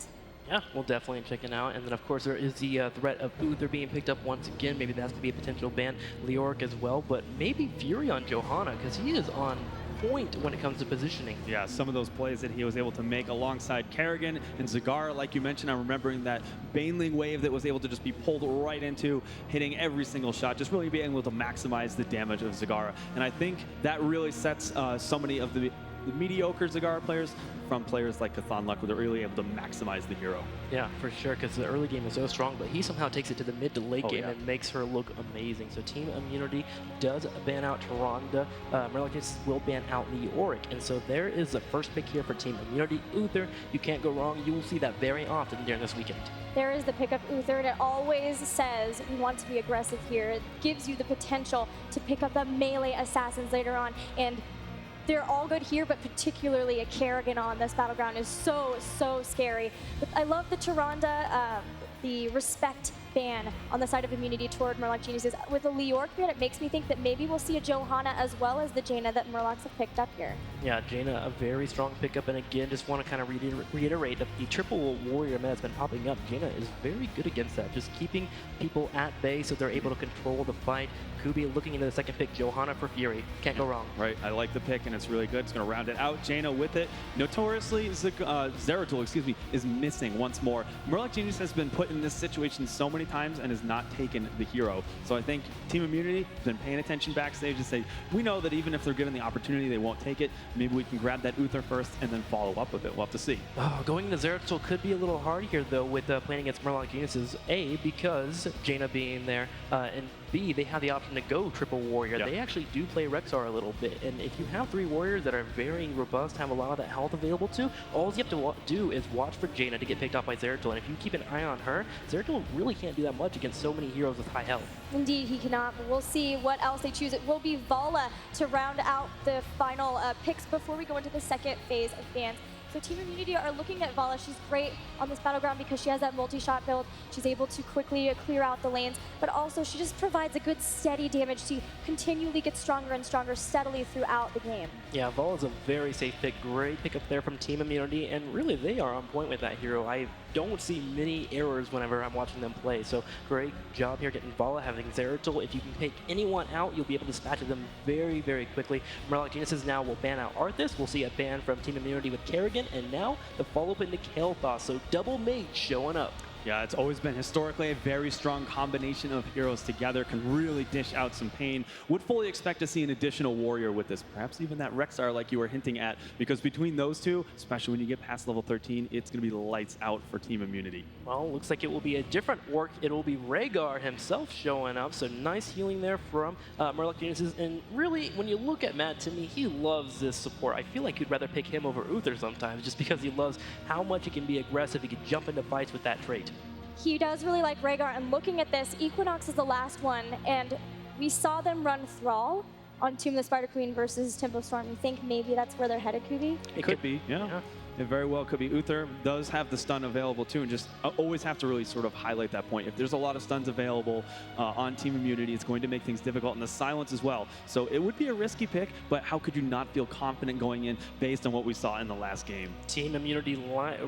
Yeah, we'll definitely check it out. And then, of course, there is the threat of Uther being picked up once again. Maybe that's going to be a potential ban. Leoric as well, but maybe Fury on Johanna, because he is on point when it comes to positioning. Yeah, some of those plays that he was able to make alongside Kerrigan and Zagara, like you mentioned, I'm remembering that Baneling wave that was able to just be pulled right into, hitting every single shot, just really being able to maximize the damage of Zagara. And I think that really sets so many of the mediocre Zagara players from players like CauthonLuck, where they're really able to maximize the hero. Yeah, for sure, because the early game is so strong, but he somehow takes it to the mid to late game and makes her look amazing. So Team Immunity does ban out Tyrande. Murloc will ban out Leoric, and so there is the first pick here for Team Immunity. Uther, you can't go wrong. You will see that very often during this weekend. There is the pick of Uther, and it always says we want to be aggressive here. It gives you the potential to pick up the melee assassins later on, and they're all good here, but particularly a Kerrigan on this battleground is so, so scary. But I love the Tyrande, the respect ban on the side of Immunity toward Murloc Geniuses. With a Leoric ban, it makes me think that maybe we'll see a Johanna as well as the Jaina that Murlocs have picked up here. Yeah, Jaina, a very strong pickup, and again, just want to kind of reiterate that the triple warrior meta that's been popping up, Jaina is very good against that, just keeping people at bay so they're able to control the fight. Kubi looking into the second pick, Johanna for Fury. Can't go wrong. Right, I like the pick, and it's really good. It's going to round it out. Jaina with it. Notoriously, Zeratul, is missing once more. Murloc Genius has been put in this situation so many times and has not taken the hero. So I think Team Immunity has been paying attention backstage to say, we know that even if they're given the opportunity, they won't take it. Maybe we can grab that Uther first and then follow up with it. We'll have to see. Oh, going into Zeratul could be a little hard here, though, with playing against Murloc Geniuses. A, because Jaina being there, and B, they have the option to go triple warrior. They actually do play Rexar a little bit, and if you have three warriors that are very robust, have a lot of that health available to, all you have to do is watch for Jaina to get picked off by Zeratul, and if you keep an eye on her, Zeratul really can't do that much against so many heroes with high health. Indeed, he cannot, but we'll see what else they choose. It will be Vala to round out the final picks before we go into the second phase of bans. So Team Immunity are looking at Vala. She's great on this battleground because she has that multi-shot build. She's able to quickly clear out the lanes, but also she just provides a good steady damage to continually get stronger and stronger steadily throughout the game. Yeah, Vala's a very safe pick. Great pick up there from Team Immunity, and really they are on point with that hero. I don't see many errors whenever I'm watching them play, so great job here getting Vala, having Zeratul. If you can take anyone out, you'll be able to dispatch them very, very quickly. Murloc Geniuses now will ban out Arthas. We'll see a ban from Team Immunity with Kerrigan, and now the follow-up into Kael'thas, so double mage showing up. Yeah, it's always been historically a very strong combination of heroes together, can really dish out some pain. Would fully expect to see an additional warrior with this, perhaps even that Rexar like you were hinting at, because between those two, especially when you get past level 13, it's going to be lights out for Team Immunity. Well, looks like it will be a different orc. It will be Rhaegar himself showing up, so nice healing there from Murloc Geniuses, and really, when you look at madtimmy, he loves this support. I feel like you'd rather pick him over Uther sometimes, just because he loves how much he can be aggressive. He can jump into fights with that trait. He does really like Rhaegar, and looking at this, Equinox is the last one, and we saw them run Thrall on Tomb of the Spider Queen versus Tempo Storm. You think maybe that's where they're headed, Kubi? It could be, yeah. It very well could be. Uther does have the stun available too, and just always have to really sort of highlight that point. If there's a lot of stuns available on Team Immunity, it's going to make things difficult, and the silence as well. So it would be a risky pick, but how could you not feel confident going in based on what we saw in the last game? Team Immunity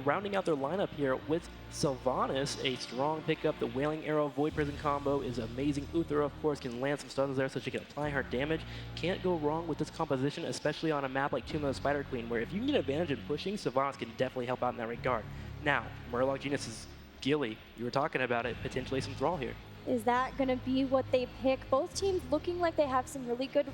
rounding out their lineup here with Sylvanas, a strong pickup. The Wailing Arrow Void Prison combo is amazing. Uther, of course, can land some stuns there so she can apply her damage. Can't go wrong with this composition, especially on a map like Tomb of the Spider Queen, where if you can get advantage in pushing, Sylvanas can definitely help out in that regard. Now, Murloc Geniuses, Gilly, you were talking about it, potentially some Thrall here. Is that going to be what they pick? Both teams looking like they have some really good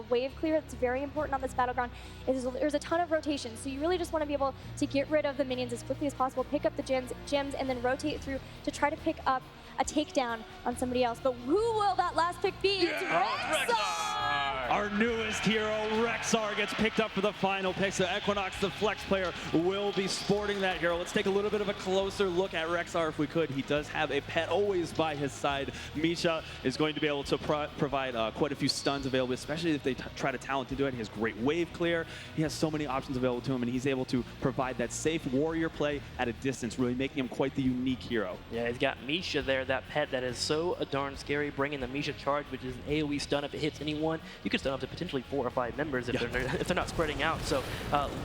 wave clear. That's very important on this battleground. There's a ton of rotation, so you really just want to be able to get rid of the minions as quickly as possible, pick up the gems, and then rotate through to try to pick up a takedown on somebody else. But who will that last pick be? It's Rexar! Our newest hero, Rexar, gets picked up for the final pick. So Equinox, the flex player, will be sporting that hero. Let's take a little bit of a closer look at Rexar if we could. He does have a pet always by his side. Misha is going to be able to provide quite a few stuns available, especially if they try to talent to do it. He has great wave clear. He has so many options available to him, and he's able to provide that safe warrior play at a distance, really making him quite the unique hero. Yeah, he's got Misha there, that pet that is so darn scary, bringing the Misha charge, which is an AoE stun if it hits anyone. You can stun up to potentially 4 or 5 members if they're not spreading out. So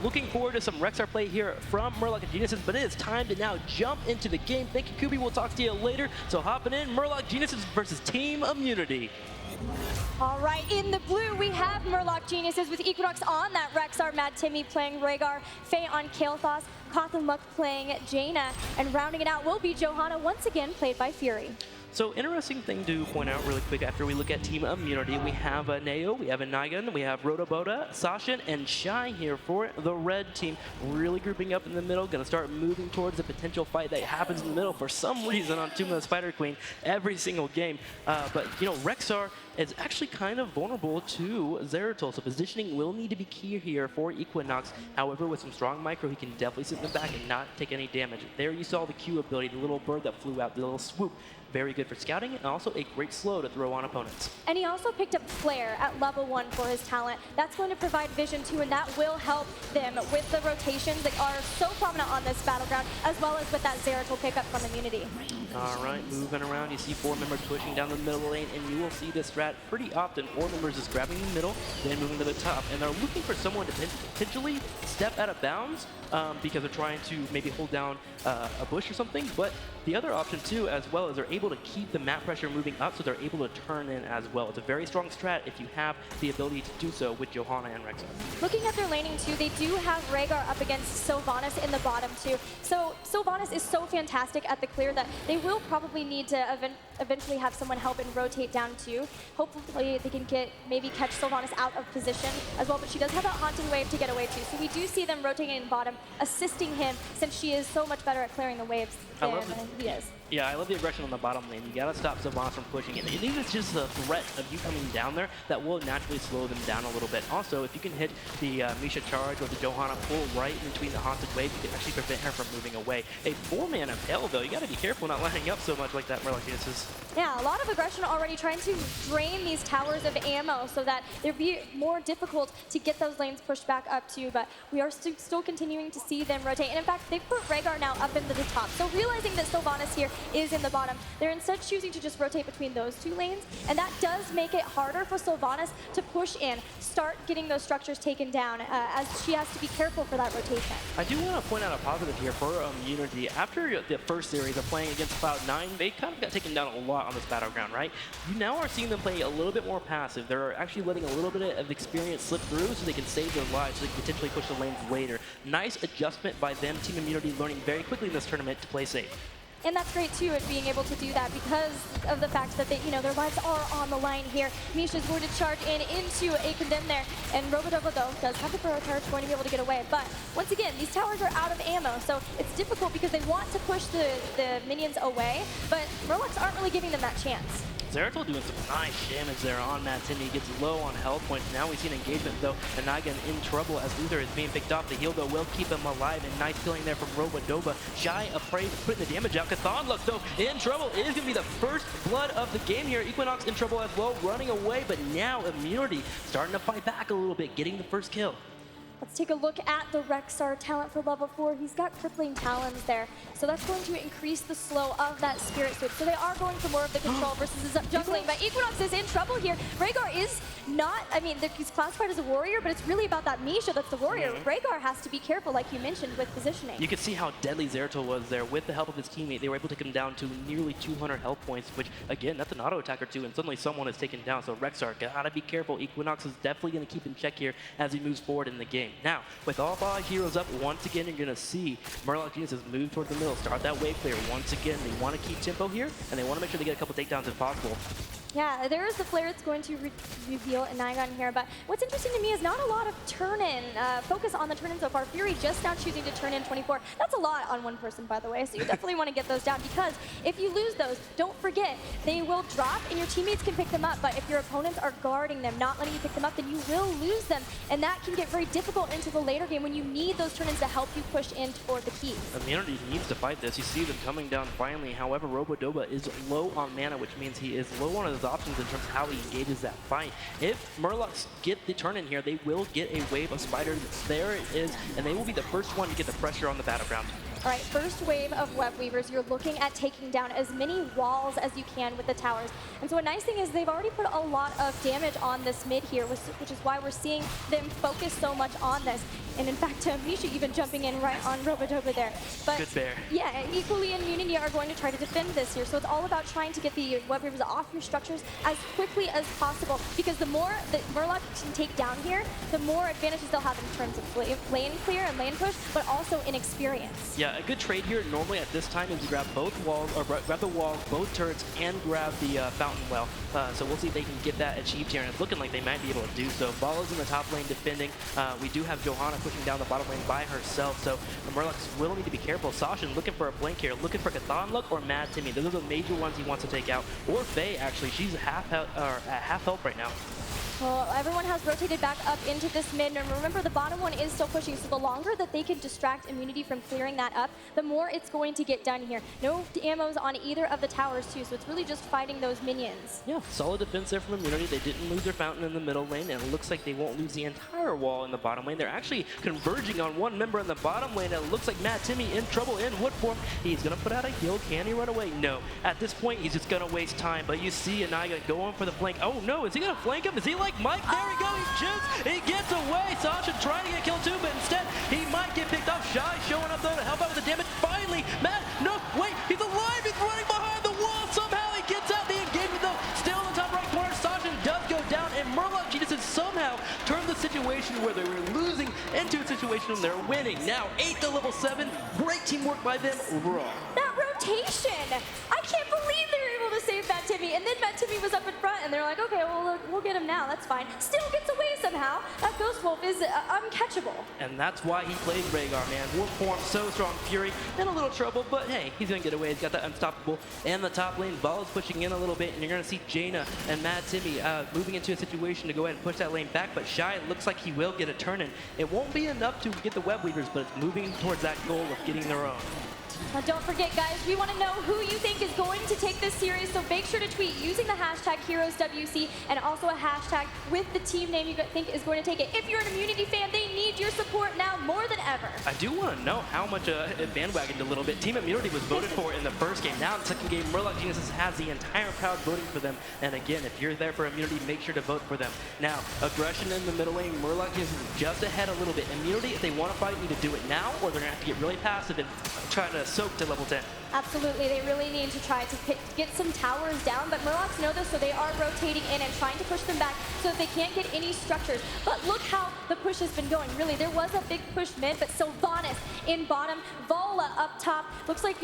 looking forward to some Rexar play here from Murloc and Geniuses, but it is time to now jump into the game. Thank you, Kubi. We'll talk to you later. So hopping in, Murloc Geniuses versus Team Immunity. All right, in the blue, we have Murloc Geniuses with Equinox on that Rexar, madtimmy playing Rhaegar, Faye on Kael'thas, CauthonLuck playing Jaina, and rounding it out will be Johanna, once again played by Fury. So interesting thing to point out really quick after we look at Team Immunity, we have Naeiou, we have Naeiou, we have Rodabota, Sashin, and Shy here for the red team. Really grouping up in the middle, gonna start moving towards a potential fight that happens in the middle for some reason on Tomb of the Spider Queen every single game. But you know, Rexar is actually kind of vulnerable to Zeratul, so positioning will need to be key here for Equinox. However, with some strong micro, he can definitely sit in the back and not take any damage. There you saw the Q ability, the little bird that flew out, the little swoop. Very good for scouting, and also a great slow to throw on opponents. And he also picked up Flare at level 1 for his talent. That's going to provide vision too, and that will help them with the rotations that are so prominent on this battleground, as well as with that Zeratul pickup from Immunity. All right, moving around, you see 4 members pushing down the middle lane, and you will see this strat pretty often. 4 members is grabbing the middle, then moving to the top, and they're looking for someone to potentially step out of bounds because they're trying to maybe hold down a bush or something, but the other option too, as well, is they're able to keep the map pressure moving up, so they're able to turn in as well. It's a very strong strat if you have the ability to do so with Johanna and Rexar. Looking at their laning too, they do have Rhaegar up against Sylvanas in the bottom too. So Sylvanas is so fantastic at the clear that they will probably need to eventually have someone help and rotate down too. Hopefully they can maybe catch Sylvanas out of position as well, but she does have that haunting wave to get away to. So we do see them rotating in bottom, assisting him, since she is so much better at clearing the waves than he is. Yeah, I love the aggression on the bottom lane. You gotta stop Sylvanas from pushing it. I think it's just the threat of you coming down there that will naturally slow them down a little bit. Also, if you can hit the Misha charge or the Johanna pull right in between the haunted wave, you can actually prevent her from moving away. A 4-man of hell, though. You gotta be careful not lining up so much like that, Murloc Geniuses. Yeah, a lot of aggression already, trying to drain these towers of ammo so that it'd be more difficult to get those lanes pushed back up to, but we are still continuing to see them rotate. And in fact, they've put Rhaegar now up into the top. So realizing that Sylvanas here is in the bottom, they're instead choosing to just rotate between those 2 lanes, and that does make it harder for Sylvanas to push in, start getting those structures taken down, as she has to be careful for that rotation. I do want to point out a positive here for Immunity. After the first series of playing against Cloud9, they kind of got taken down a lot on this battleground, right? You now are seeing them play a little bit more passive. They're actually letting a little bit of experience slip through so they can save their lives, so they can potentially push the lanes later. Nice adjustment by them. Team Immunity learning very quickly in this tournament to play safe. And that's great too, at being able to do that because of the fact that their lives are on the line here. Misha's going to charge into a condemn there, and Robadobah though does have the throw charge, going to be able to get away. But once again, these towers are out of ammo, so it's difficult because they want to push the minions away, but Murlocs aren't really giving them that chance. Zeratul doing some nice damage there on madtimmy. Gets low on health points. Now we see an engagement though, and Nagan in trouble as Uther is being picked off. The heal though will keep him alive, and nice killing there from Robadobah. Shy afraid of putting the damage out. CauthonLuck though in trouble. It is going to be the first blood of the game here. Equinox in trouble as well, running away, but now Immunity starting to fight back a little bit, getting the first kill. Let's take a look at the Rexar talent for level 4. He's got crippling talons there, so that's going to increase the slow of that Spirit Switch. So they are going for more of the control versus the jungling, but Equinox is in trouble here. Rhaegar is not, I mean, he's classified as a warrior, but it's really about that Misha that's the warrior. Rhaegar has to be careful, like you mentioned, with positioning. You can see how deadly Zeratul was there. With the help of his teammate, they were able to take him down to nearly 200 health points, which, again, that's an auto attack or two, and suddenly someone is taken down. So Rexar, gotta be careful. Equinox is definitely going to keep in check here as he moves forward in the game. Now, with all 5 heroes up, once again, you're going to see Murloc move towards the middle, start that wave clear. Once again, they want to keep tempo here, and they want to make sure they get a couple takedowns if possible. Yeah, there is the flare that's going to reveal Naeiou here, but what's interesting to me is not a lot of turn-in, focus on the turn-in so far. Fury just now choosing to turn in 24. That's a lot on one person, by the way, so you definitely want to get those down, because if you lose those, don't forget, they will drop and your teammates can pick them up, but if your opponents are guarding them, not letting you pick them up, then you will lose them, and that can get very difficult into the later game when you need those turn-ins to help you push in toward the keys. Immunity needs to fight this. You see them coming down finally. However, Robadobah is low on mana, which means he is low on his options in terms of how he engages that fight. If Murlocs get the turn in here, they will get a wave of spiders. There it is, and they will be the first one to get the pressure on the battleground. All right, first wave of Web Weavers, you're looking at taking down as many walls as you can with the towers. And so a nice thing is they've already put a lot of damage on this mid here, which is why we're seeing them focus so much on this. And in fact, Misha even jumping in right on Robadobah there. But good bear. Yeah, equally Immunity are going to try to defend this here. So it's all about trying to get the Web Weavers off your structures as quickly as possible, because the more that Murloc can take down here, the more advantages they'll have in terms of lane clear and lane push, but also in experience. Yeah, a good trade here normally at this time is to grab both walls, or grab the wall, both turrets, and grab the fountain well. So we'll see if they can get that achieved here, and it's looking like they might be able to do so. Bala's in the top lane defending. We do have Johanna pushing down the bottom lane by herself, so the Murlocs will need to be careful. Sashin looking for a blink here, looking for CauthonLuck or madtimmy. Those are the major ones he wants to take out. Or Faye, actually. She's at half health right now. Well, everyone has rotated back up into this mid, and remember the bottom one is still pushing, so the longer that they can distract Immunity from clearing that up, the more it's going to get done here. No ammos on either of the towers too, so it's really just fighting those minions. Yeah, solid defense there from Immunity. They didn't lose their fountain in the middle lane, and it looks like they won't lose the entire wall in the bottom lane. They're actually converging on one member in the bottom lane, and it looks like madtimmy in trouble in wood form. He's going to put out a heal. Can he run away? No. At this point, he's just going to waste time, but you see Naeiou going for the flank. Oh no, is he going to flank him? Is he like Mike? There we go, he gets away. Sashin trying to get killed too, but instead he might get picked off. Shy showing up though to help out with the damage. Finally, no, wait, he's alive. He's running behind the wall. Somehow he gets out the engagement though. Still in the top right corner. Sashin does go down, and Murloc-Geniuses somehow turned the situation where they were losing into a situation where they're winning. Now 8 to level 7. Great teamwork by them overall. That rotation! I can't believe they were able to save madtimmy, and then madtimmy was up in front, and they're like, okay, well, we'll get him now, that's fine. Still gets away somehow. That Ghost Wolf is uncatchable. And that's why he plays Rhaegar, man. Wolf form, so strong. Fury in a little trouble, but hey, he's gonna get away. He's got that unstoppable. And the top lane, Bala's pushing in a little bit, and you're gonna see Jaina and madtimmy moving into a situation to go ahead and push that lane back, but Shy looks like he will get a turn in. It won't be enough to get the Web Weavers, but it's moving towards that goal of getting their own. Now don't forget, guys, we want to know who you think is going to take this series, so make sure to tweet using the hashtag HeroesWC and also a hashtag with the team name you think is going to take it. If you're an Immunity fan, they need your support now more than ever. I do want to know how much it bandwagoned a little bit. Team Immunity was voted for in the first game. Now in the second game, Murloc-Geniuses has the entire crowd voting for them. And again, if you're there for Immunity, make sure to vote for them. Now, aggression in the middle lane, Murloc-Geniuses just ahead a little bit. Immunity, if they want to fight, need to do it now, or they're going to have to get really passive and try to soak to level 10. Absolutely, they really need to try to get some towers down, but Murlocs know this, so they are rotating in and trying to push them back so that they can't get any structures. But look how the push has been going. Really, there was a big push mid, but Sylvanas in bottom, Vola up top. Looks like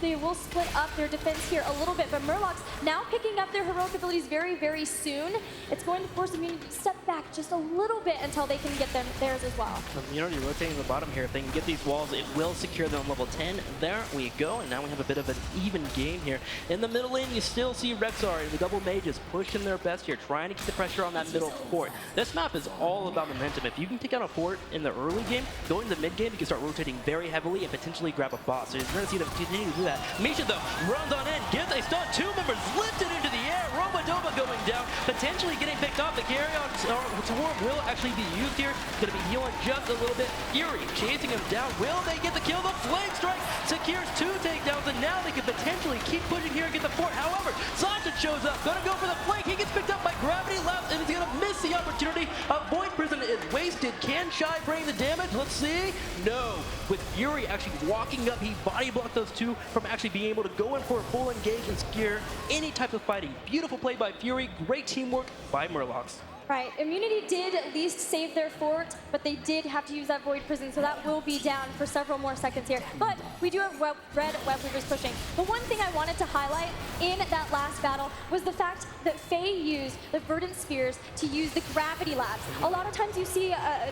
they will split up their defense here a little bit, but Murlocs now picking up their heroic abilities very, very soon. It's going to force Immunity to step back just a little bit until they can get theirs as well. Immunity rotating the bottom here. If they can get these walls, it will secure them on level 10. There we go, and now we have a bit of an even game here. In the middle lane, you still see Rexar and the double mages pushing their best here, trying to keep the pressure on that middle fort. This map is all about momentum. If you can take out a fort in the early game, going to the mid game, you can start rotating very heavily and potentially grab a boss. So you're going to see them continue to do that. Misha, though, runs on in, gets a stun. 2 members lifted into the air. Robadobah going down, potentially getting picked off. The carry-on swarm will actually be used here. Going to be healing just a little bit. Fury chasing him down. Will they get the kill? The Flame Strike secures 2 takedowns, and now they can potentially keep pushing here and get the fort. However, Sashin shows up. Going to go for the flank. He gets picked up by Gravity Left, and he's going to miss the opportunity. A Void Prison is wasted. Can Shy bring the damage? Let's see. No. With Fury actually walking up, he body blocked those 2 from actually being able to go in for a full engage and secure any type of fighting. Beautiful play by Fury. Great teamwork by Murlocs. Right, Immunity did at least save their fort, but they did have to use that Void Prison, so that will be down for several more seconds here. But we do have red Web Weavers pushing. The one thing I wanted to highlight in that last battle was the fact that Faye used the Verdant Spears to use the Gravity Labs. A lot of times you see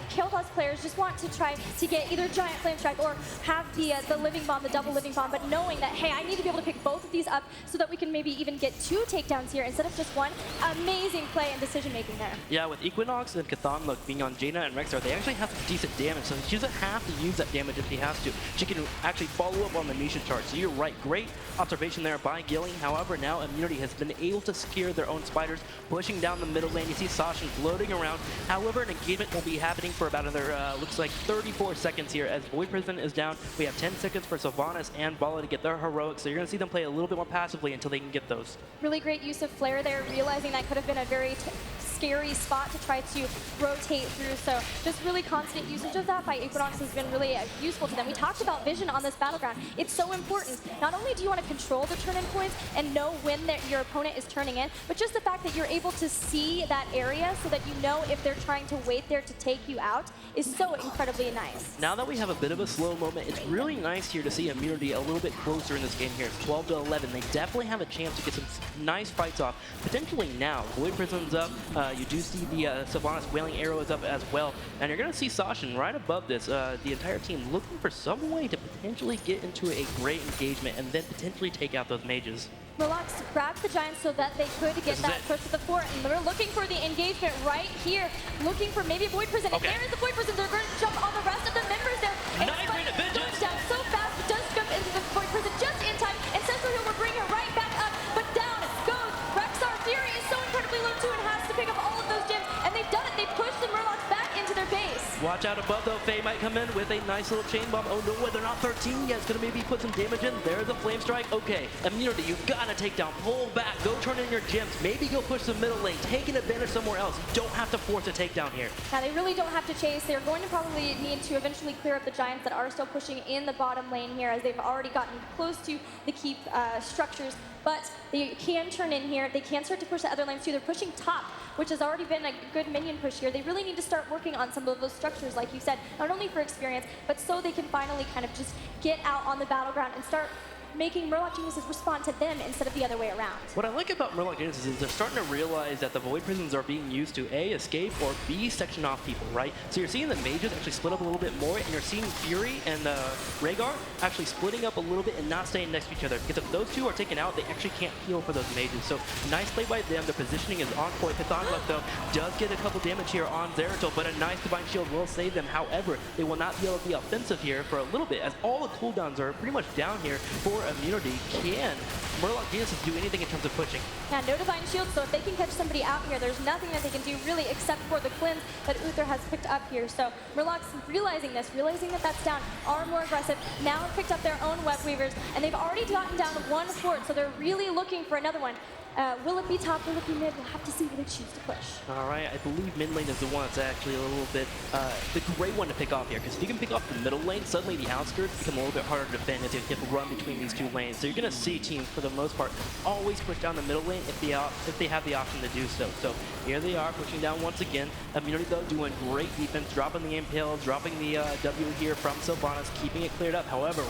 Kael'thas players just want to try to get either Giant Flame Strike or have the Living Bomb, the double Living Bomb, but knowing that, hey, I need to be able to pick both of these up so that we can maybe even get 2 takedowns here instead of just 1. Amazing play and decision making there. Yeah, with Equinox and CauthonLuck being on Jaina and Rexar, they actually have some decent damage, so she doesn't have to use that damage if she has to. She can actually follow up on the Misha charge. So you're right, great observation there by Gilling. However, now Immunity has been able to secure their own spiders, pushing down the middle lane. You see Sashin floating around. However, an engagement will be happening for about another, looks like 34 seconds here as Void Prison is down. We have 10 seconds for Sylvanas and Bala to get their heroics, so you're going to see them play a little bit more passively until they can get those. Really great use of Flare there, realizing that could have been a very scary spot to try to rotate through. So just really constant usage of that by Equinox has been really useful to them. We talked about vision on this battleground. It's so important. Not only do you want to control the turn-in points and know when your opponent is turning in, but just the fact that you're able to see that area so that you know if they're trying to wait there to take you out is so incredibly nice. Now that we have a bit of a slow moment, it's really nice here to see Immunity a little bit closer in this game here. 12 to 11. They definitely have a chance to get some nice fights off. Potentially now. Void Prison's up. You do see the Sylvanas Wailing Arrow is up as well. And you're going to see Sashin right above this. The entire team looking for some way to potentially get into a great engagement and then potentially take out those mages. Murloc grabbed the Giants so that they could get that push to the fort, and they're looking for the engagement right here, looking for maybe a Void Prison. Okay. And there is the Void Prison. They're going to jump on the rest of the members there. And goes down so fast, but does jump into the Void Prison just in time, and Central Hill will bring her right back up, but down goes Rexar. Fury is so incredibly low too and has to pick up all of those gems, and they've done it. They pushed the Murlocs back into their base. Watch out above though, Faye might come in with a nice little chain bomb. Oh no, they're not 13 yet. It's gonna maybe put some damage in. There's a flame strike. Okay, Immunity, you've gotta take down, pull back, go turn in your gems. Maybe go push the middle lane, take an advantage somewhere else. You don't have to force a takedown here. Now they really don't have to chase. They're going to probably need to eventually clear up the Giants that are still pushing in the bottom lane here, as they've already gotten close to the keep structures. But they can turn in here. They can start to push the other lanes too. They're pushing top, which has already been a good minion push here. They really need to start working on some of those structures, like you said, not only for experience, but so they can finally kind of just get out on the battleground and start making Murloc Geniuses respond to them instead of the other way around. What I like about Murloc Geniuses is they're starting to realize that the Void Prisons are being used to A, escape, or B, section off people, right? So you're seeing the mages actually split up a little bit more, and you're seeing Fury and Rhaegar actually splitting up a little bit and not staying next to each other. Because if those two are taken out, they actually can't heal for those mages. So nice play by them. Their positioning is on point. CauthonLuck, though, does get a couple damage here on Zeratul, but a nice Divine Shield will save them. However, they will not be able to be offensive here for a little bit, as all the cooldowns are pretty much down here for Immunity. Can Murloc Geniuses do anything in terms of pushing? Yeah, no Divine Shield, so if they can catch somebody out here, there's nothing that they can do really except for the cleanse that Uther has picked up here. So Murloc's realizing this, realizing that that's down, are more aggressive, now have picked up their own Web Weavers, and they've already gotten down one fort, so they're really looking for another one. Will it be top? Will it be mid? We'll have to see where they choose to push. All right, I believe mid lane is the one that's actually a little bit the great one to pick off here, because if you can pick off the middle lane, suddenly the outskirts become a little bit harder to defend as you have to run between these two lanes. So you're going to see teams, for the most part, always push down the middle lane if they have the option to do so. So here they are, pushing down once again. Immunity, though, doing great defense, dropping the impale, dropping the W here from Sylvanas, keeping it cleared up. However,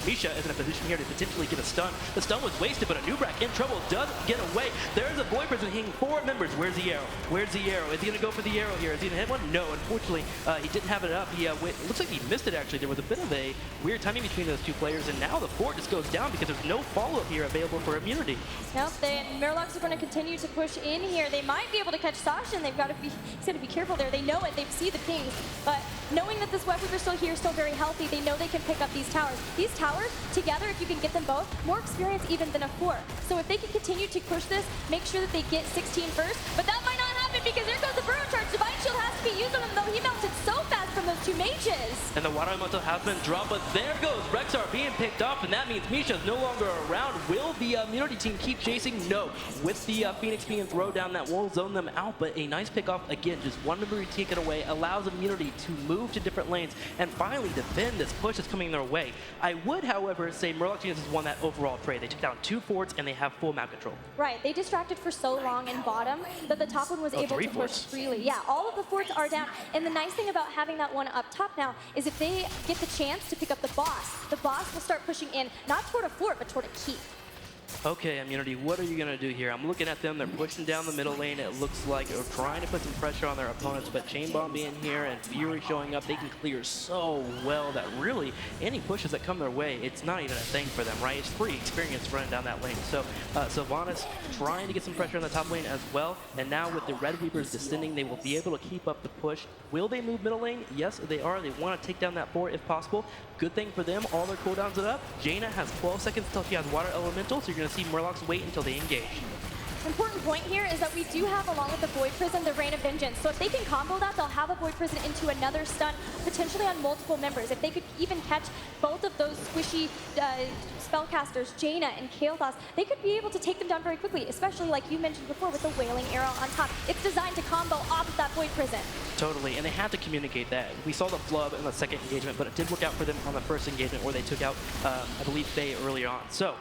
Misha is in a position here to potentially get a stun. The stun was wasted, but Anubrak in trouble, doesn't get away. There's a Void Prison hitting 4 members. Where's the arrow? Where's the arrow? Is he going to go for the arrow here? Is he going to hit one? No, unfortunately, he didn't have it up. He looks like he missed it, actually. There was a bit of a weird timing between those two players, and now the fort just goes down because there's no follow-up here available for Immunity. Nope, the Murlocs are going to continue to push in here. They might be able to catch Sashin. They've got to be, he's got to be careful there. They know it. They see the pings, but knowing that this Web Weaver's still here, still very healthy, they know they can pick up these towers. These towers, together, if you can get them both, more experience even than a 4. So if they can continue to push this, make sure that they get 16 first, but that might not happen because here goes the burrow charge. Divine Shield has to be used on him, though. He melted so fast from those 2 mages. And the water elemental has been dropped, but there goes Rexar being picked off, and that means Misha's no longer around. Will the immunity team keep chasing? No. With the Phoenix being thrown down, that will zone them out, but a nice pick off again. Just one member taken away allows immunity to move to different lanes and finally defend this push that's coming their way. I would, however, say Murloc Geniuses won that overall trade. They took down 2 forts and they have full map control. Right, they distracted for so long in bottom that the top one was able to push freely. Yeah, all of the forts are down, and the nice thing about having that one up top now is if they get the chance to pick up the boss will start pushing in, not toward a fort, but toward a keep. Okay, Immunity, what are you going to do here? I'm looking at them. They're pushing down the middle lane. It looks like they're trying to put some pressure on their opponents, but Chain Bomb being here and Fury showing up, they can clear so well that really any pushes that come their way, it's not even a thing for them, right? It's free experience running down that lane. So Sylvanas trying to get some pressure on the top lane as well, and now with the Red Reapers descending, they will be able to keep up the push. Will they move middle lane? Yes, they are. They want to take down that fort if possible. Good thing for them, all their cooldowns are up. Jaina has 12 seconds until she has Water Elemental, so you're going to see Murlocs wait until they engage. Important point here is that we do have, along with the Void Prison, the Rain of Vengeance. So if they can combo that, they'll have a Void Prison into another stun, potentially on multiple members. If they could even catch both of those squishy spellcasters, Jaina and Kael'thas, they could be able to take them down very quickly, especially like you mentioned before with the Wailing Arrow on top. It's designed to combo off of that Void Prison. Totally, and they had to communicate that. We saw the flub in the second engagement, but it did work out for them on the first engagement where they took out, I believe, Faye earlier on. So,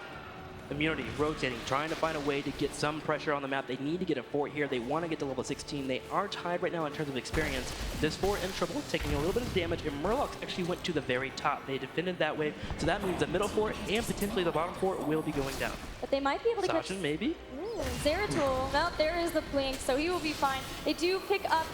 Immunity rotating, trying to find a way to get some pressure on the map. They need to get a fort here. They want to get to level 16. They are tied right now in terms of experience. This fort in trouble, taking a little bit of damage, and Murlocs actually went to the very top. They defended that wave, so that means the middle fort and potentially the bottom fort will be going down. But they might be able to Sashin, get... maybe? Zeratul, no, there is the blink, so he will be fine. They do pick up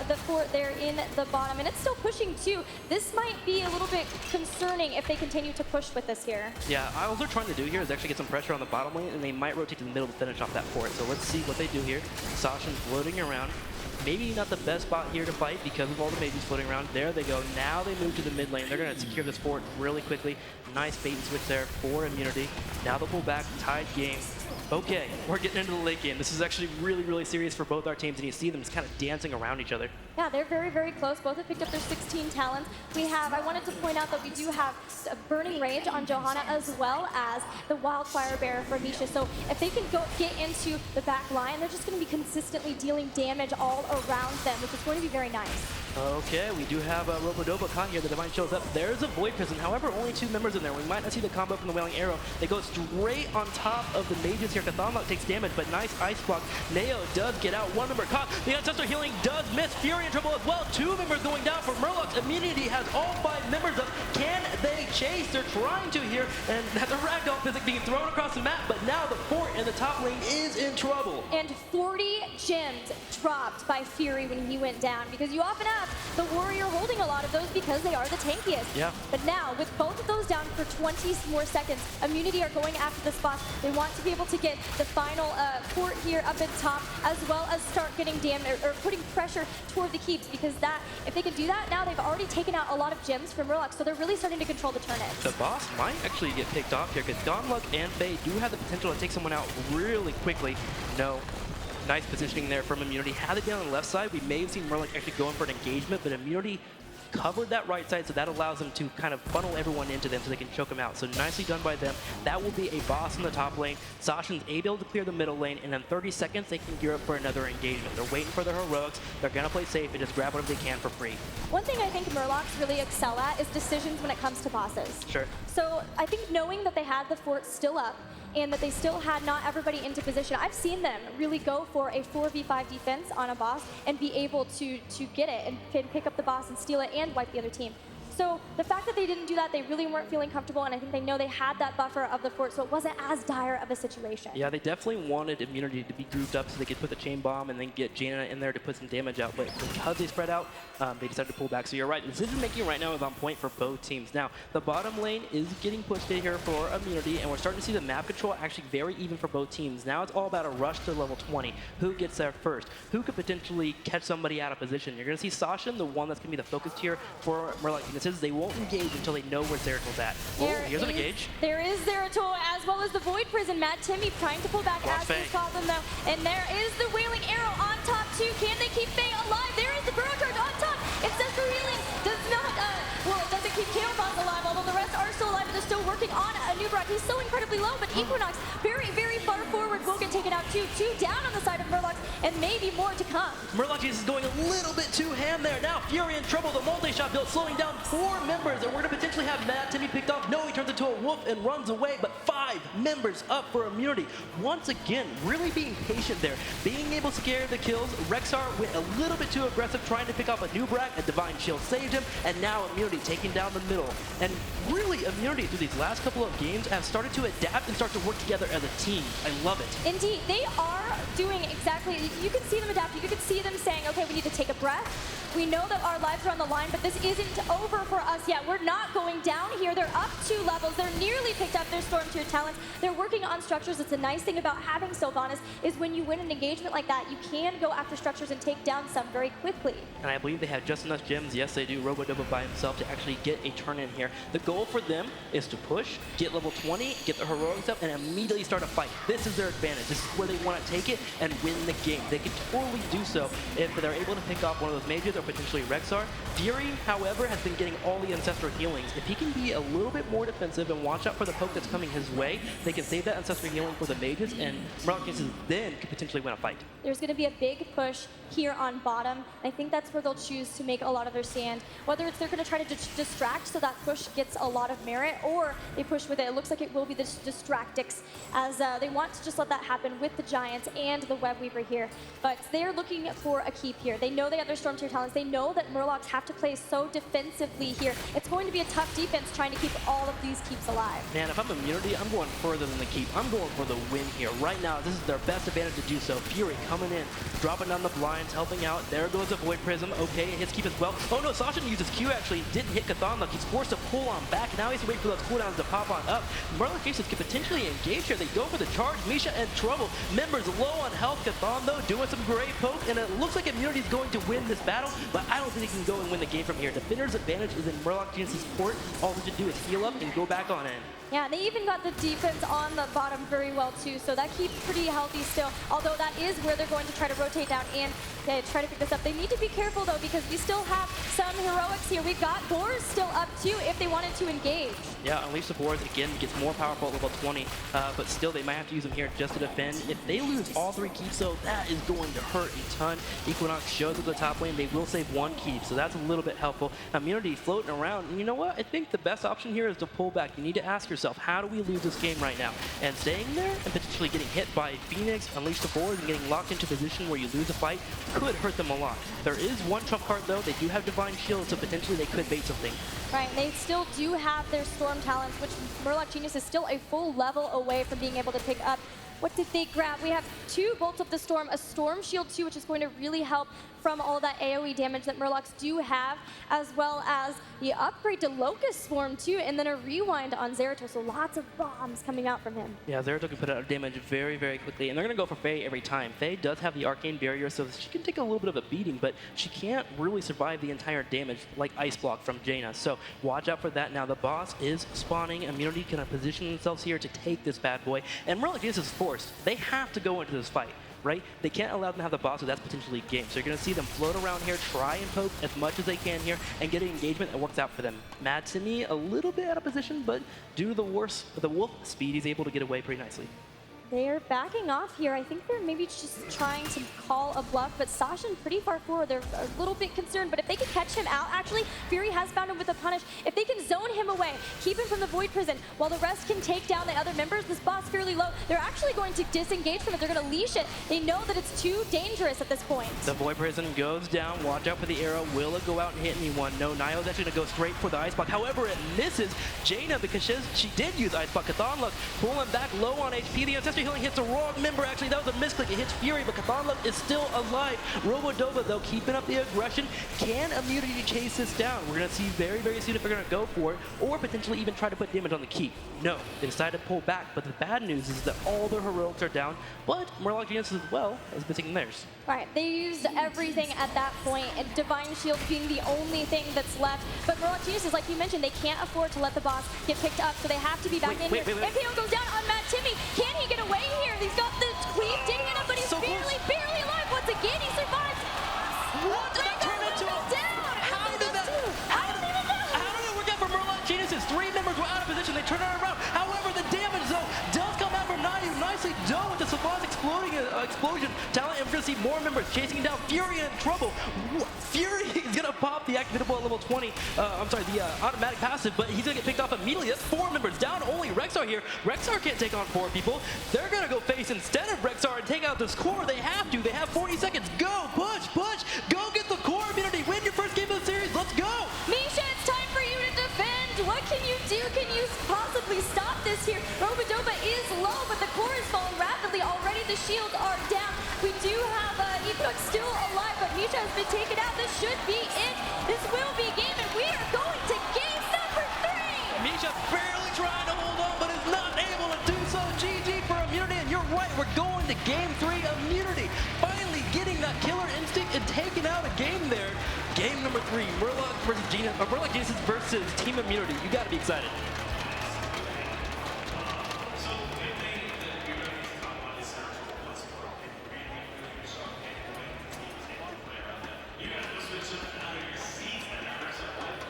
the fort there in the bottom, and it's still pushing too. This might be a little bit concerning if they continue to push with this here. Yeah, all they're trying to do here is actually get some pressure on the bottom lane, and they might rotate to the middle to finish off that fort. So let's see what they do here. Sashin floating around. Maybe not the best spot here to fight because of all the mages floating around. There they go. Now they move to the mid lane. They're going to secure this fort really quickly. Nice bait and switch there for Immunity. Now they'll pull back, tied game. Okay, we're getting into the late game. This is actually really, really serious for both our teams, and you see them just kind of dancing around each other. Yeah, they're very, very close. Both have picked up their 16 talents. I wanted to point out that we do have a Burning Rage on Johanna as well as the Wildfire Bearer for Misha. So if they can get into the back line, they're just going to be consistently dealing damage all around them, which is going to be very nice. Okay, we do have a Robadobah caught here. The Divine shows up. There's a Void Prison. However, only 2 members in there. We might not see the combo from the Wailing Arrow. They go straight on top of the mages here. CauthonLuck takes damage, but nice ice block. Naeiou does get out. 1 member caught. The Ancestor Healing does miss. Fury in trouble as well. 2 members going down for Murloc. Immunity has all 5 members up. Can they chase? They're trying to here, and that's a ragdoll physic being thrown across the map, but now the fort in the top lane is in trouble. And 40 gems dropped by Fury when he went down, because you often have the warrior holding a lot of those because they are the tankiest. Yeah. But now, with both of those down for 20 more seconds, Immunity are going after the spots. They want to be able to get the final fort here up at top, as well as start getting damage or putting pressure toward the keeps, because that, if they can do that, now they've already taken out a lot of gems from Murloc, so they're really starting to control the turnips. The boss might actually get picked off here, because CauthonLuck and Faye do have the potential to take someone out really quickly. No. Nice positioning there from Immunity. Had it been on the left side, we may have seen Murloc actually going for an engagement, but Immunity covered that right side, so that allows them to kind of funnel everyone into them so they can choke them out. So nicely done by them. That will be a boss in the top lane. Sashin's able to clear the middle lane, and in 30 seconds, they can gear up for another engagement. They're waiting for their heroics. They're going to play safe and just grab whatever they can for free. One thing I think Murlocs really excel at is decisions when it comes to bosses. Sure. So I think knowing that they had the fort still up, and that they still had not everybody into position, I've seen them really go for a 4v5 defense on a boss and be able to get it and pick up the boss and steal it and wipe the other team. So the fact that they didn't do that, they really weren't feeling comfortable, and I think they know they had that buffer of the fort, so it wasn't as dire of a situation. Yeah, they definitely wanted Immunity to be grouped up so they could put the chain bomb and then get Jaina in there to put some damage out, but because they spread out, they decided to pull back. So you're right, the decision making right now is on point for both teams. Now, the bottom lane is getting pushed in here for Immunity, and we're starting to see the map control actually very even for both teams. Now it's all about a rush to level 20. Who gets there first? Who could potentially catch somebody out of position? You're going to see Sashin, the one that's going to be the focus here for Murloc. They won't engage until they know where Zeratol's at. Oh, here's an engage. There is Zeratol, as well as the Void Prison. madtimmy trying to pull back as is Cauthon, though. And there is the Wailing Arrow on top, too. Can they keep Faye alive? There is the Burrow Charge on top. It says for healing. Does not, well, it doesn't keep Kael'thas alive, although the rest are still alive, and they're still working on a new Brock. He's so incredibly low, but Equinox, very, very far forward, will get taken out, too. 2 down on the side of Murloc, and maybe more to come. Murloc is going a little bit too ham there. Now Fury in trouble. The multi-shot build slowing down 4 members, and we're going to potentially have madtimmy picked off. No, he turns into a wolf and runs away, but 5 members up for Immunity. Once again, really being patient there, being able to scare the kills. Rexar went a little bit too aggressive, trying to pick off a new Brack. A Divine Shield saved him, and now Immunity taking down the middle. And really, Immunity through these last couple of games have started to adapt and start to work together as a team. I love it. Indeed, they are doing exactly, you can see them adapt. You can see them saying, okay, we need to take a breath. We know that our lives are on the line, but this isn't over for us yet. We're not going down here. They're up 2 levels. They're nearly picked up their Storm tier talents. They're working on structures. It's a nice thing about having Sylvanas is when you win an engagement like that, you can go after structures and take down some very quickly. And I believe they have just enough gems. Yes, they do. Robadobah by himself to actually get a turn in here. The goal for them is to push, get level 20, get the heroics up, and immediately start a fight. This is their advantage. This is where they want to take it and win the game. They can totally do so if they're able to pick off one of those mages or potentially Rexar. Fury, however, has been getting all the Ancestral healings. If he can be a little bit more defensive and watch out for the poke that's coming his way, they can save that Ancestral healing for the mages, and Murloc then could potentially win a fight. There's going to be a big push here on bottom. I think that's where they'll choose to make a lot of their stand. Whether it's they're going to try to distract so that push gets a lot of merit, or they push with it. It looks like it will be the Distractix, as they want to just let that happen with the Giants and the Web Weaver here. But they're looking for a keep here. They know they have their Storm tier talents. They know that Murlocs have to play so defensively here. It's going to be a tough defense trying to keep all of these keeps alive. Man, if I'm Immunity, I'm going further than the keep. I'm going for the win here. Right now, this is their best advantage to do so. Fury coming in, dropping down the blinds, helping out. There goes the Void Prism. Okay, it hits keep as well. Oh no, Sashin uses Q actually. Didn't hit CauthonLuck. He's forced to pull on back. Now he's waiting for those cooldowns to pop on up. Murloc could potentially engage here. They go for the charge. Misha in trouble. Members low on health. Chthon, though, doing some great poke, and it looks like Immunity's going to win this battle, but I don't think they can go and win the game from here. Defender's advantage is in Murloc Geniuses' port. All they have to do is heal up and go back on in. Yeah, they even got the defense on the bottom very well, too, so that keeps pretty healthy still, although that is where they're going to try to rotate down and try to pick this up. They need to be careful, though, because we still have some heroics here. We've got Boars still up, too, if they wanted to engage. Yeah, Unleash the Boars, again, gets more powerful at level 20, but still, they might have to use them here just to defend. If they lose all 3 keeps, though, that is going to hurt a ton. Equinox shows at the top lane. They will save 1 keep, so that's a little bit helpful. Immunity floating around, and you know what? I think the best option here is to pull back. You need to ask yourself, how do we lose this game right now? And staying there and potentially getting hit by Phoenix, Unleash the Boars, and getting locked into a position where you lose a fight could hurt them a lot. There is 1 trump card, though. They do have Divine Shield, so potentially they could bait something. Right, they still do have their Storm talents, which Murloc Genius is still a full level away from being able to pick up. What did they grab? We have 2 Bolts of the Storm, a Storm Shield too, which is going to really help from all that AoE damage that Murlocs do have, as well as the upgrade to Locust Swarm too, and then a rewind on Zeratol, so lots of bombs coming out from him. Yeah, Zeratol can put out damage very, very quickly, and they're going to go for Faye every time. Faye does have the Arcane Barrier, so she can take a little bit of a beating, but she can't really survive the entire damage like Ice Block from Jaina, so watch out for that. Now the boss is spawning. Immunity can position themselves here to take this bad boy, and Murloc is forced. They have to go into this fight. Right? They can't allow them to have the boss, so that's potentially game. So you're going to see them float around here, try and poke as much as they can here, and get an engagement that works out for them. madtimmy, a little bit out of position, but due to the wolf speed, he's able to get away pretty nicely. They're backing off here. I think they're maybe just trying to call a bluff, but Sashin pretty far forward. They're a little bit concerned, but if they can catch him out, actually, Fury has found him with a punish. If they can zone him away, keep him from the Void Prison. While the rest can take down the other members, this boss fairly low. They're actually going to disengage from it. They're going to leash it. They know that it's too dangerous at this point. The Void Prison goes down. Watch out for the arrow. Will it go out and hit anyone? No, Naeou's actually going to go straight for the Ice Block. However, it misses Jaina because she did use Ice Block. CauthonLuck pulling back low on HP. The ancestral healing hits the wrong member. Actually, that was a misclick. It hits Fury, but CauthonLuck is still alive. Robadobah, though, keeping up the aggression. Can Immunity chase this down? We're going to see very, very soon if they're going to go for it, or potentially even try to put damage on the keep. No, they decided to pull back, but the bad news is that all their heroics are down, but Murloc Geniuses as well is missing theirs. Right, they used everything at that point, and Divine Shield being the only thing that's left. But Murloc Geniuses, like you mentioned, they can't afford to let the boss get picked up, so they have to be back in here. MPO goes down on madtimmy. Can he get away here? He's got the cleave digging him, but he's So barely alive. Once again, he survives. What did that turn into? How did it work out for Murloc Geniuses? 3 members were out of position. They turn it around. However, the damage, though, does come out from Naeiou. Nicely done with the Savant's explosion talent, and we're going to see more members chasing him down. Fury in trouble. Fury is going to pop the activatable at level 20. The automatic passive, but he's going to get picked off immediately. That's 4 members down. Only Rexar here. Rexar can't take on 4 people. They're going to go face instead of Rexar and take out this core. They have to. They have 40 seconds. Go, push. Go get the core immunity. Win your first game of the series. Let's go. Misha, it's time for you to defend. What can you do? Can you possibly stop this here? Robadobah is low, but the core is falling rapidly. Already the shields are down. We do have Equinox still alive, but Misha has been taken out. This should be it. This will be game, and we are going to game number 3. Misha barely trying to hold on, but is not able to do so. GG for immunity, and you're right, we're going to game 3 immunity. Finally getting that killer instinct and taking out a game there. Game number 3, Murloc Geniuses versus Team Immunity. You got to be excited.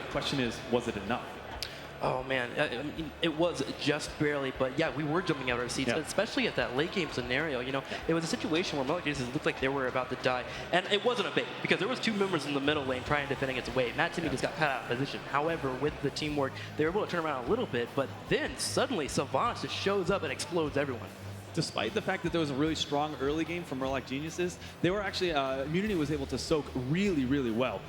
The question is, was it enough? Oh man, I mean, it was just barely, but yeah, we were jumping out of our seats, especially at that late game scenario. You know, it was a situation where Murloc Geniuses looked like they were about to die, and it wasn't a bait because there was 2 members in the middle lane trying to defend against Wave. madtimmy just got cut out of position. However, with the teamwork, they were able to turn around a little bit, but then suddenly Savant just shows up and explodes everyone. Despite the fact that there was a really strong early game from Murloc Geniuses, they were actually, Immunity was able to soak really, really well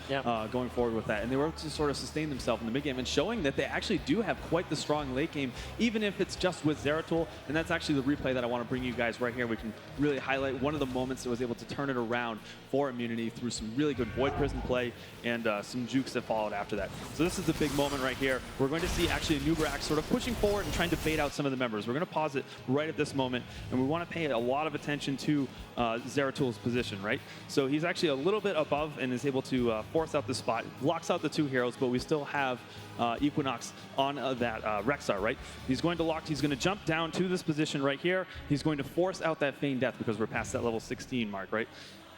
going forward with that. And they were able to sort of sustain themselves in the mid game and showing that they actually do have quite the strong late game, even if it's just with Zeratul. And that's actually the replay that I want to bring you guys right here. We can really highlight one of the moments that was able to turn it around for Immunity through some really good Void Prison play and some jukes that followed after that. So this is the big moment right here. We're going to see actually Nubrak sort of pushing forward and trying to bait out some of the members. We're going to pause it right at this moment. And we want to pay a lot of attention to Zeratul's position, right? So he's actually a little bit above and is able to force out the spot, blocks out the 2 heroes, but we still have Equinox on that Rexar, right? He's going to lock, he's going to jump down to this position right here. He's going to force out that Feigned Death because we're past that level 16 mark, right?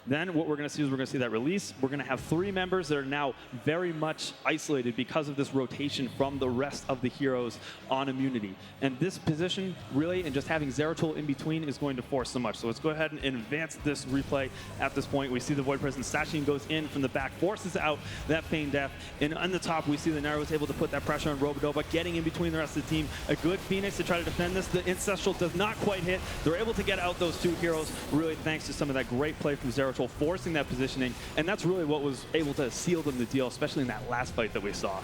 Then what we're going to see is we're going to see that release. We're going to have 3 members that are now very much isolated because of this rotation from the rest of the heroes on Immunity. And this position, really, and just having Zeratul in between is going to force so much. So let's go ahead and advance this replay at this point. We see the Void Prison. Sashin goes in from the back, forces out that Feigned Death. And on the top, we see the Naeiou was able to put that pressure on Robadobah, getting in between the rest of the team. A good Phoenix to try to defend this. The Ancestral does not quite hit. They're able to get out those 2 heroes, really thanks to some of that great play from Zeratul, forcing that positioning, and that's really what was able to seal them the deal, especially in that last fight that we saw.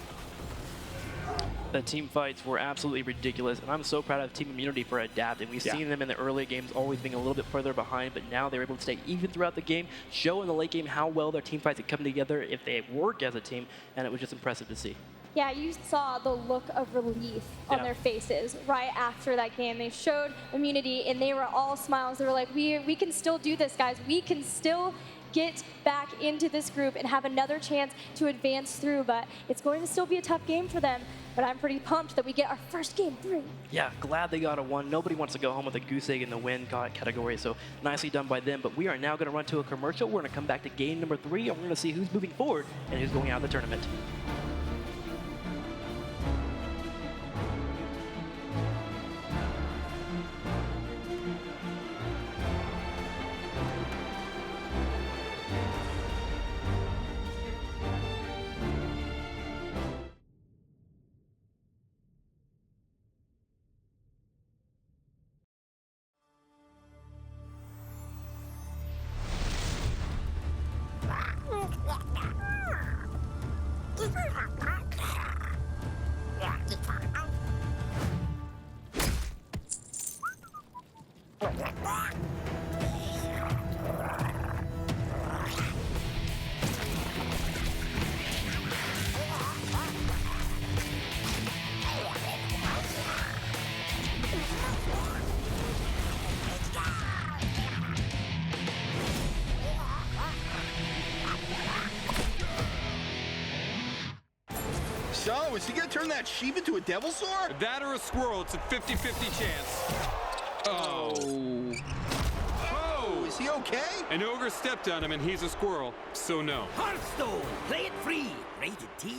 The team fights were absolutely ridiculous, and I'm so proud of Team Immunity for adapting. We've seen them in the early games always being a little bit further behind, but now they're able to stay even throughout the game, show in the late game how well their team fights can come together if they work as a team, and it was just impressive to see. Yeah, you saw the look of relief on their faces right after that game. They showed Immunity, and they were all smiles. They were like, we can still do this, guys. We can still get back into this group and have another chance to advance through, but it's going to still be a tough game for them. But I'm pretty pumped that we get our first game 3. Yeah, glad they got a 1. Nobody wants to go home with a goose egg in the win category, so nicely done by them. But we are now going to run to a commercial. We're going to come back to game number 3, and we're going to see who's moving forward and who's going out of the tournament. So, is he gonna turn that sheep into a devil sword? That or a squirrel, it's a 50-50 chance. Oh. Oh, is he okay? An ogre stepped on him and he's a squirrel, so no. Hearthstone, play it free. Rated T.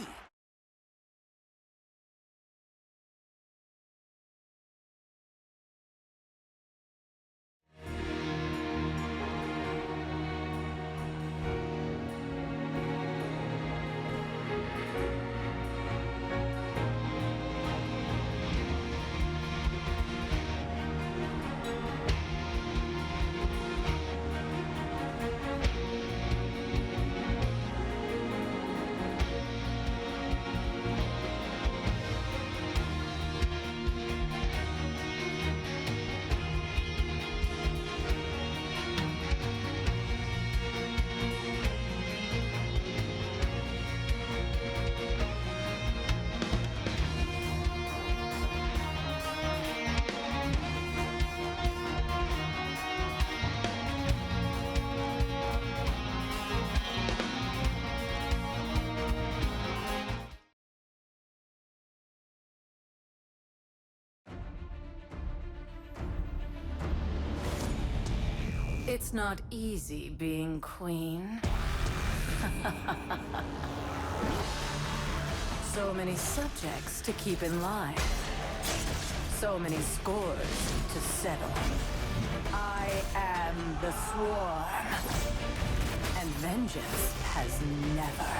It's not easy being queen. So many subjects to keep in line. So many scores to settle. I am the swarm. And vengeance has never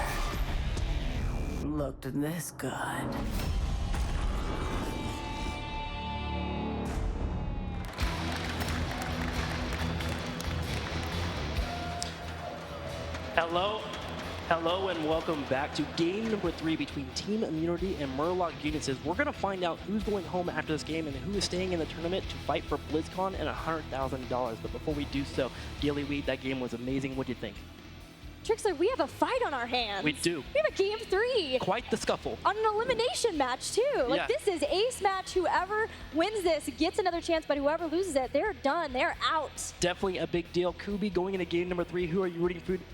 looked this good. Hello and welcome back to game number 3 between Team Immunity and Murloc Geniuses. We're going to find out who's going home after this game and who is staying in the tournament to fight for BlizzCon and $100,000. But before we do so, Daily Weed, that game was amazing. What do you think? Trixler, we have a fight on our hands. We do. We have a game 3. Quite the scuffle. On an elimination match, too. Like, this is ace match. Whoever wins this gets another chance, but whoever loses it, they're done. They're out. Definitely a big deal. Kubi, going into game number 3, who are you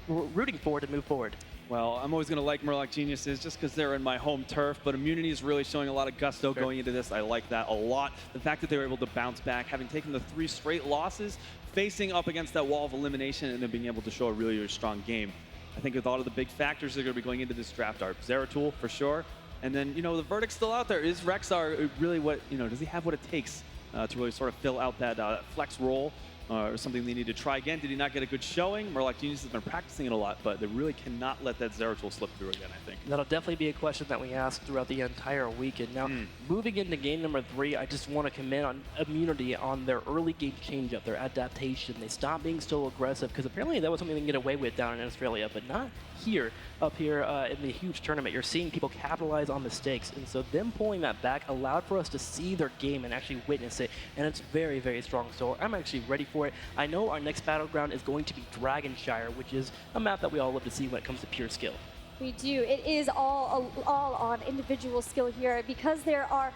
rooting for to move forward? Well, I'm always going to like Murloc Geniuses just because they're in my home turf, but Immunity is really showing a lot of gusto going into this. I like that a lot. The fact that they were able to bounce back, having taken the 3 straight losses, facing up against that wall of elimination, and then being able to show a really, really strong game. I think with all of the big factors that are going to be going into this draft are Zeratul for sure, and then, you know, the verdict's still out there. Is Rexar really what, you know, does he have what it takes to really sort of fill out that flex role? Or something they need to try again. Did he not get a good showing? Murloc Genius has been practicing it a lot, but they really cannot let that Zeratul slip through again, I think. That'll definitely be a question that we ask throughout the entire weekend. Now, moving into game number 3, I just want to commend on Immunity on their early game change-up, their adaptation. They stopped being so aggressive, because apparently that was something they can get away with down in Australia, but not here, up here in the huge tournament. You're seeing people capitalize on mistakes, and so them pulling that back allowed for us to see their game and actually witness it, and it's very, very strong. So I'm actually ready for it. I know our next battleground is going to be Dragonshire, which is a map that we all love to see when it comes to pure skill. We do. It is all on individual skill here because there are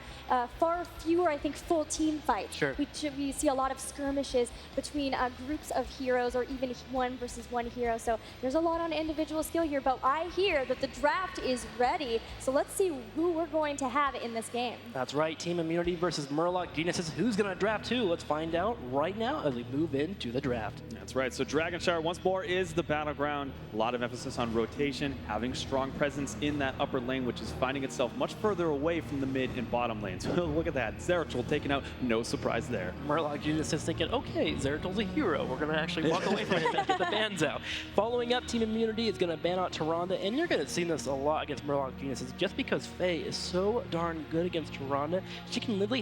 far fewer, I think, full team fights. Sure. We see a lot of skirmishes between groups of heroes or even 1 versus 1 hero. So there's a lot on individual skill here. But I hear that the draft is ready. So let's see who we're going to have in this game. That's right. Team Immunity versus Murloc Geniuses. Who's going to draft who? Let's find out right now as we move into the draft. That's right. So Dragonshire once more is the battleground. A lot of emphasis on rotation, having strong presence in that upper lane, which is finding itself much further away from the mid and bottom lanes. Look at that. Zeratul taken out. No surprise there. Murloc Genius is thinking, okay, Zeratul's a hero. We're going to actually walk away from him and get the bans out. Following up, Team Immunity is going to ban out Tyrande, and you're going to see this a lot against Murloc Geniuses just because Faye is so darn good against Tyrande. She can literally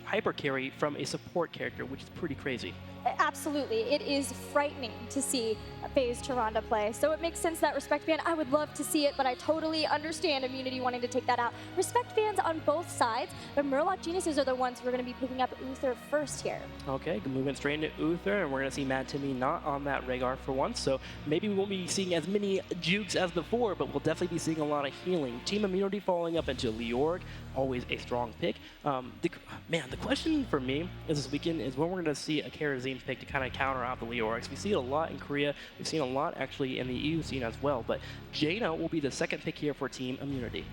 hyper carry from a support character, which is pretty crazy. Absolutely. It is frightening to see Faye's Tyrande play. So it makes sense that Respect ban, I would love to see it, but I totally understand Immunity wanting to take that out. Respect fans on both sides, but Murloc Geniuses are the ones who are going to be picking up Uther first here. Okay, moving straight into Uther, and we're going to see madtimmy not on that Rhaegar for once, so maybe we won't be seeing as many jukes as before, but we'll definitely be seeing a lot of healing. Team Immunity following up into Leorg, always a strong pick. The question for me is this weekend is when we're going to see a Karazim pick to kind of counter out the Leorgs. We see it a lot in Korea. We've seen a lot actually in the EU scene as well, but Jaina will be the second pick here for Team Immunity.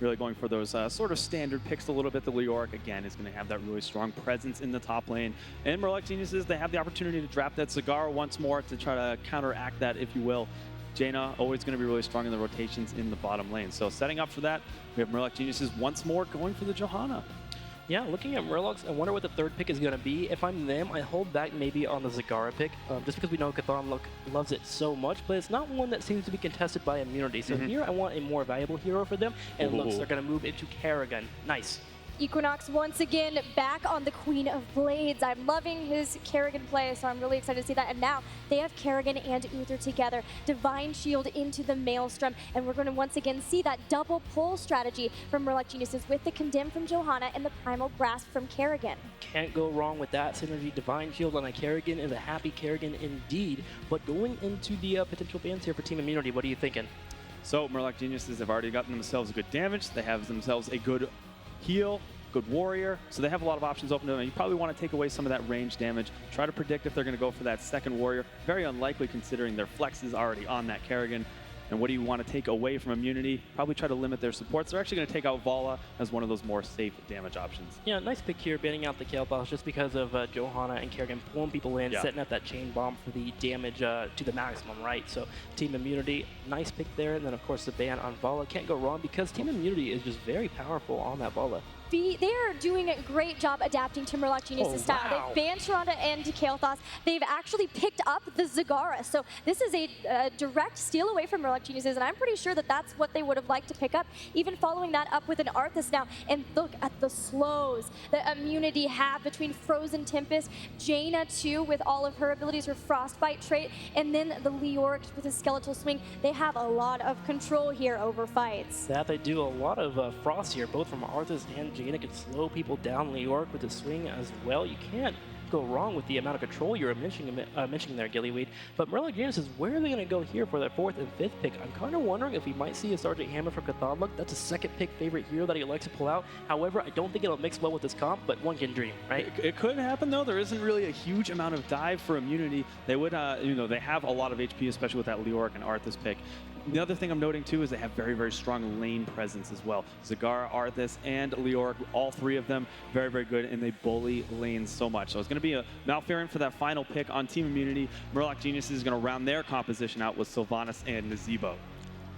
really going for those sort of standard picks a little bit. The Leoric, again, is going to have that really strong presence in the top lane. And Murloc Geniuses, they have the opportunity to draft that Zagara once more to try to counteract that, if you will. Jaina always going to be really strong in the rotations in the bottom lane. So setting up for that, we have Murloc Geniuses once more going for the Johanna. Yeah, looking at Murlocs, I wonder what the third pick is going to be. If I'm them, I hold back maybe on the Zagara pick, just because we know CauthonLuck loves it so much, but it's not one that seems to be contested by immunity. So here I want a more valuable hero for them, and it looks they're going to move into Kerrigan. Nice. Equinox once again back on the Queen of Blades. I'm loving his Kerrigan play, so I'm really excited to see that. And now they have Kerrigan and Uther together. Divine Shield into the Maelstrom, and we're going to once again see that double pull strategy from Murloc Geniuses with the Condemn from Johanna and the Primal Grasp from Kerrigan. Can't go wrong with that synergy. Divine Shield on a Kerrigan is a happy Kerrigan indeed. But going into the potential bans here for Team Immunity, what are you thinking? So Murloc Geniuses have already gotten themselves a good damage. They have themselves a good heal, good warrior, so they have a lot of options open to them. And you probably want to take away some of that range damage, try to predict if they're going to go for that second warrior. Very unlikely considering their flex is already on that Kerrigan. And what do you want to take away from immunity? Probably try to limit their supports. They're actually going to take out Vala as one of those more safe damage options. Yeah, nice pick here, banning out the Kael'thas just because of Johanna and Kerrigan pulling people in, setting up that chain bomb for the damage to the maximum, right? So Team Immunity, nice pick there. And then, of course, the ban on Vala. Can't go wrong because Team Immunity is just very powerful on that Vala. They are doing a great job adapting to Murloc Geniuses' style. They've banned Sharonda and Kael'thas. They've actually picked up the Zagara. So this is a direct steal away from Murloc Geniuses, and I'm pretty sure that that's what they would have liked to pick up, even following that up with an Arthas now. And look at the slows that Immunity have between Frozen Tempest, Jaina too with all of her abilities, her Frostbite trait, and then the Leoric with his Skeletal Swing. They have a lot of control here over fights. That they do a lot of frost here, both from Arthas and Jaina can slow people down. Leoric with the swing as well. You can't go wrong with the amount of control you're mentioning there, Gillyweed. But Murloc Geniuses, where are they going to go here for their fourth and fifth pick? I'm kind of wondering if we might see a Sergeant Hammer from CauthonLuck. That's a second pick favorite hero that he likes to pull out. However, I don't think it'll mix well with this comp, but one can dream, right? It could happen though. There isn't really a huge amount of dive for immunity. They would, they have a lot of HP, especially with that Leoric and Arthas pick. The other thing I'm noting too is they have very, very strong lane presence as well. Zagara, Arthas, and Leoric, all three of them, very, very good, and they bully lanes so much. So it's going to be a Malfurion for that final pick on Team Immunity. Murloc Geniuses is going to round their composition out with Sylvanas and Naeiou.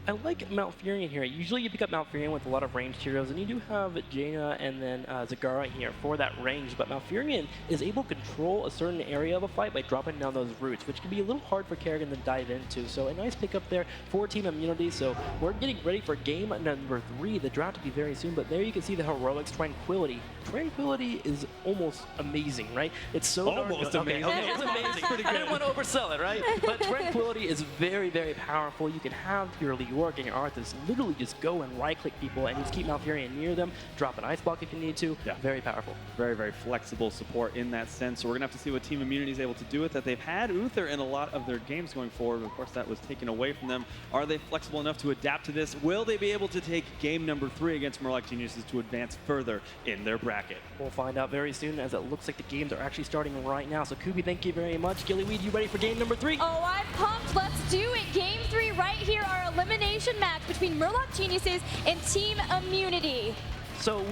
I like Malfurion here. Usually you pick up Malfurion with a lot of ranged heroes, and you do have Jaina and then Zagara here for that range, but Malfurion is able to control a certain area of a fight by dropping down those roots, which can be a little hard for Kerrigan to dive into. So a nice pickup there for Team Immunity. So we're getting ready for game number 3. The draft to be very soon, but there you can see the heroics Tranquility. Tranquility is almost amazing, right? It's so almost amazing. Okay, it's amazing. I didn't want to oversell it, right? But Tranquility is very, very powerful. You can have your Leoric and your Arthas literally just go and right-click people and just keep Malfurion near them, drop an Ice Block if you need to. Yeah. Very powerful. Very, very flexible support in that sense. So we're going to have to see what Team Immunity is able to do with it. They've had Uther in a lot of their games going forward. Of course, that was taken away from them. Are they flexible enough to adapt to this? Will they be able to take game number 3 against Murloc Geniuses to advance further in their bracket? We'll find out very soon, as it looks like the games are actually starting right now. So Kubi, thank you very much. Gillyweed, you ready for game number 3? Oh, I'm pumped. Let's do it. Game 3 right here, our elimination match between Murloc Geniuses and Team Immunity. So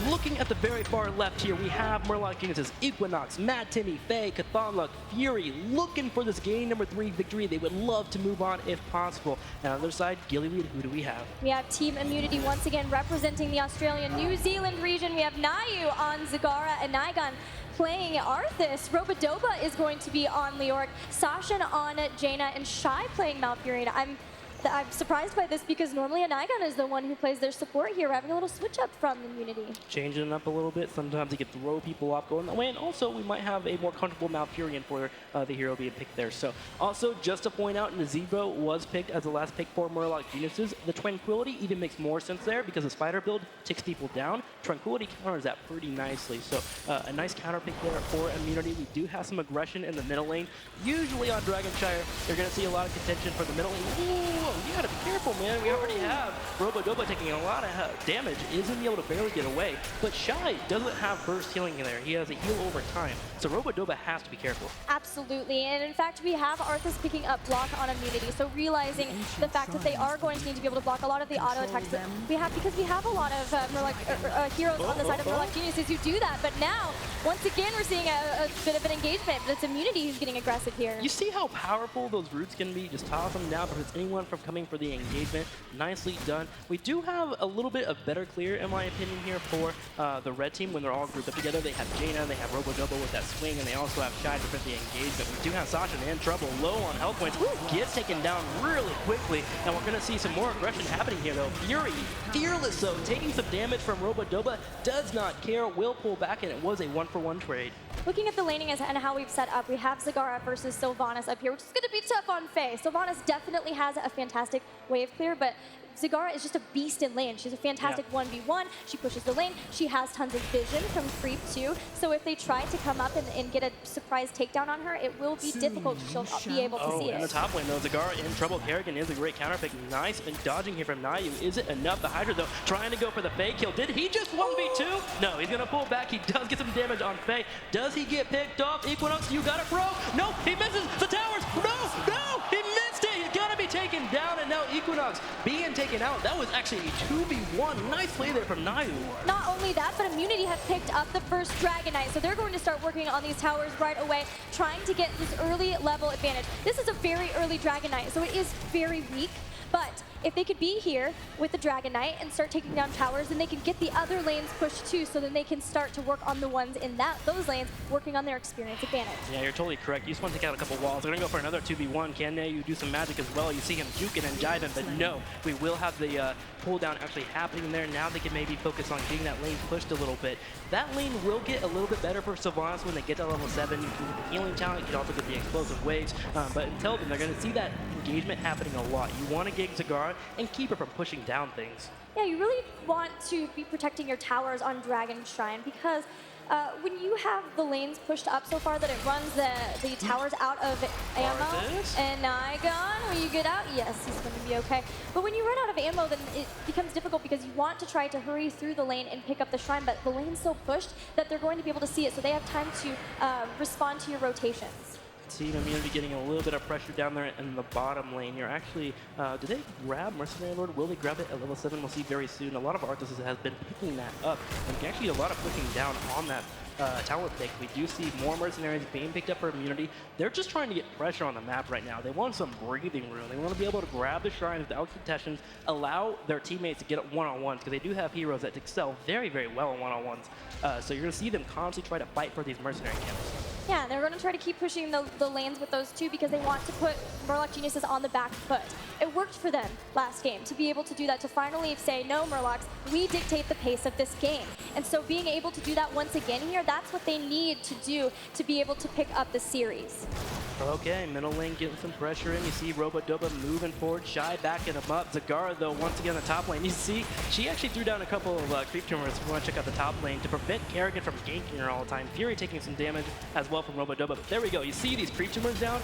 looking at the very far left here, we have Murloc Geniuses, Equinox, madtimmy, Faye, CauthonLuck, Fury, looking for this game number 3 victory. They would love to move on if possible. And on the other side, Gillyweed, who do we have? We have Team Immunity once again representing the Australian New Zealand region. We have Naeiou on Zagara and Naigan playing Arthas. Robadobah is going to be on Leoric, Sashin on Jaina, and Shy playing Malfurion. I'm surprised by this because normally Naigan is the one who plays their support here. We're having a little switch up from Immunity. Changing it up a little bit. Sometimes he can throw people off going that way. And also, we might have a more comfortable Malfurion for the hero being picked there. So, also, just to point out, Naeiou was picked as the last pick for Murloc Geniuses. The Tranquility even makes more sense there because the spider build takes people down. Tranquility counters that pretty nicely. So, a nice counter pick there for Immunity. We do have some aggression in the middle lane. Usually on Dragonshire, you're going to see a lot of contention for the middle lane. Ooh, you gotta be careful, man. We already have Robadobah taking a lot of damage. Isn't able to barely get away. But Shy doesn't have burst healing in there. He has a heal over time. So Robadobah has to be careful. Absolutely. And in fact, we have Arthas picking up block on immunity. So realizing the fact that they are going to need to be able to block a lot of the auto attacks that we have, because we have a lot of heroes on the side of Murloc Geniuses who do that. But now, once again, we're seeing a bit of an engagement. But it's immunity who's getting aggressive here. You see how powerful those roots can be? Just toss them down, prevents anyone from coming for the engagement. Nicely done. We do have a little bit of better clear, in my opinion, here for the red team when they're all grouped up together. They have Jaina, they have Robadobah with that swing, and they also have Shy to prevent the engagement. We do have Sashin in trouble, low on health points. Gets taken down really quickly, and we're going to see some more aggression happening here, though. Fury, fearless, though, taking some damage from Robadobah, does not care, will pull back, and it was a 1-for-1 trade. Looking at the laning and how we've set up, we have Zagara versus Sylvanas up here, which is going to be tough on Faye. Sylvanas definitely has a fantastic wave clear, but Zagara is just a beast in lane. She's a fantastic 1v1. She pushes the lane. She has tons of vision from creep too. So if they try to come up and get a surprise takedown on her, it will be difficult. She'll be able to see it. In the top lane though, Zagara in trouble. Kerrigan is a great counter pick. Nice and dodging here from Naeiou. Is it enough? The Hydra though, trying to go for the Faye kill. Did he just 1v2? No, he's gonna pull back. He does get some damage on Faye. Does he get picked off? Equinox, you got it, bro. No, he misses the towers. No, he missed it. He's gonna be taken down, and now Equinox being taken out. That was actually a 2v1. Nice play there from Naeiou. Not only that, but Immunity have picked up the first Dragon Knight, so they're going to start working on these towers right away, trying to get this early level advantage. This is a very early Dragon Knight, so it is very weak, but if they could be here with the Dragon Knight and start taking down towers, then they can get the other lanes pushed too, so then they can start to work on the ones in those lanes, working on their experience advantage. Yeah, you're totally correct. You just want to take out a couple walls. They're going to go for another 2v1. Can Naeiou do some magic as well? You see him juking and jiving, but no. We will have the pull down actually happening there. Now they can maybe focus on getting that lane pushed a little bit. That lane will get a little bit better for Sylvanas when they get to level 7. You can get the healing talent, you can also get the explosive waves, but until then, they're going to see that engagement happening a lot. You want to get Zagara and keep her from pushing down things. Yeah, you really want to be protecting your towers on Dragon Shrine, because when you have the lanes pushed up so far that it runs the towers out of ammo, Arthas? and Naeiou, when you get out, yes, he's going to be okay. But when you run out of ammo, then it becomes difficult because you want to try to hurry through the lane and pick up the shrine, but the lane's so pushed that they're going to be able to see it, so they have time to respond to your rotations. See Immunity getting a little bit of pressure down there in the bottom lane. You're actually, did they grab Mercenary Lord? Will they grab it at level 7? We'll see very soon. A lot of Arthas has been picking that up, and actually a lot of pushing down on that talent pick. We do see more Mercenaries being picked up for Immunity. They're just trying to get pressure on the map right now. They want some breathing room. They want to be able to grab the shrines without contestions, allow their teammates to get one-on-ones, because they do have heroes that excel very, very well in one-on-ones. So you're going to see them constantly try to fight for these Mercenary camps. Yeah, they're going to try to keep pushing the lanes with those two because they want to put Murloc Geniuses on the back foot. It worked for them last game to be able to do that, to finally say, no, Murlocs, we dictate the pace of this game. And so being able to do that once again here, that's what they need to do to be able to pick up the series. Okay, middle lane getting some pressure in. You see Robadobah moving forward, Shy backing him up. Zagara, though, once again on the top lane. You see, she actually threw down a couple of creep tumors if you want to check out the top lane to prevent Kerrigan from ganking her all the time. Fury taking some damage as well from Robadobah. But there we go. You see these creep tumors down?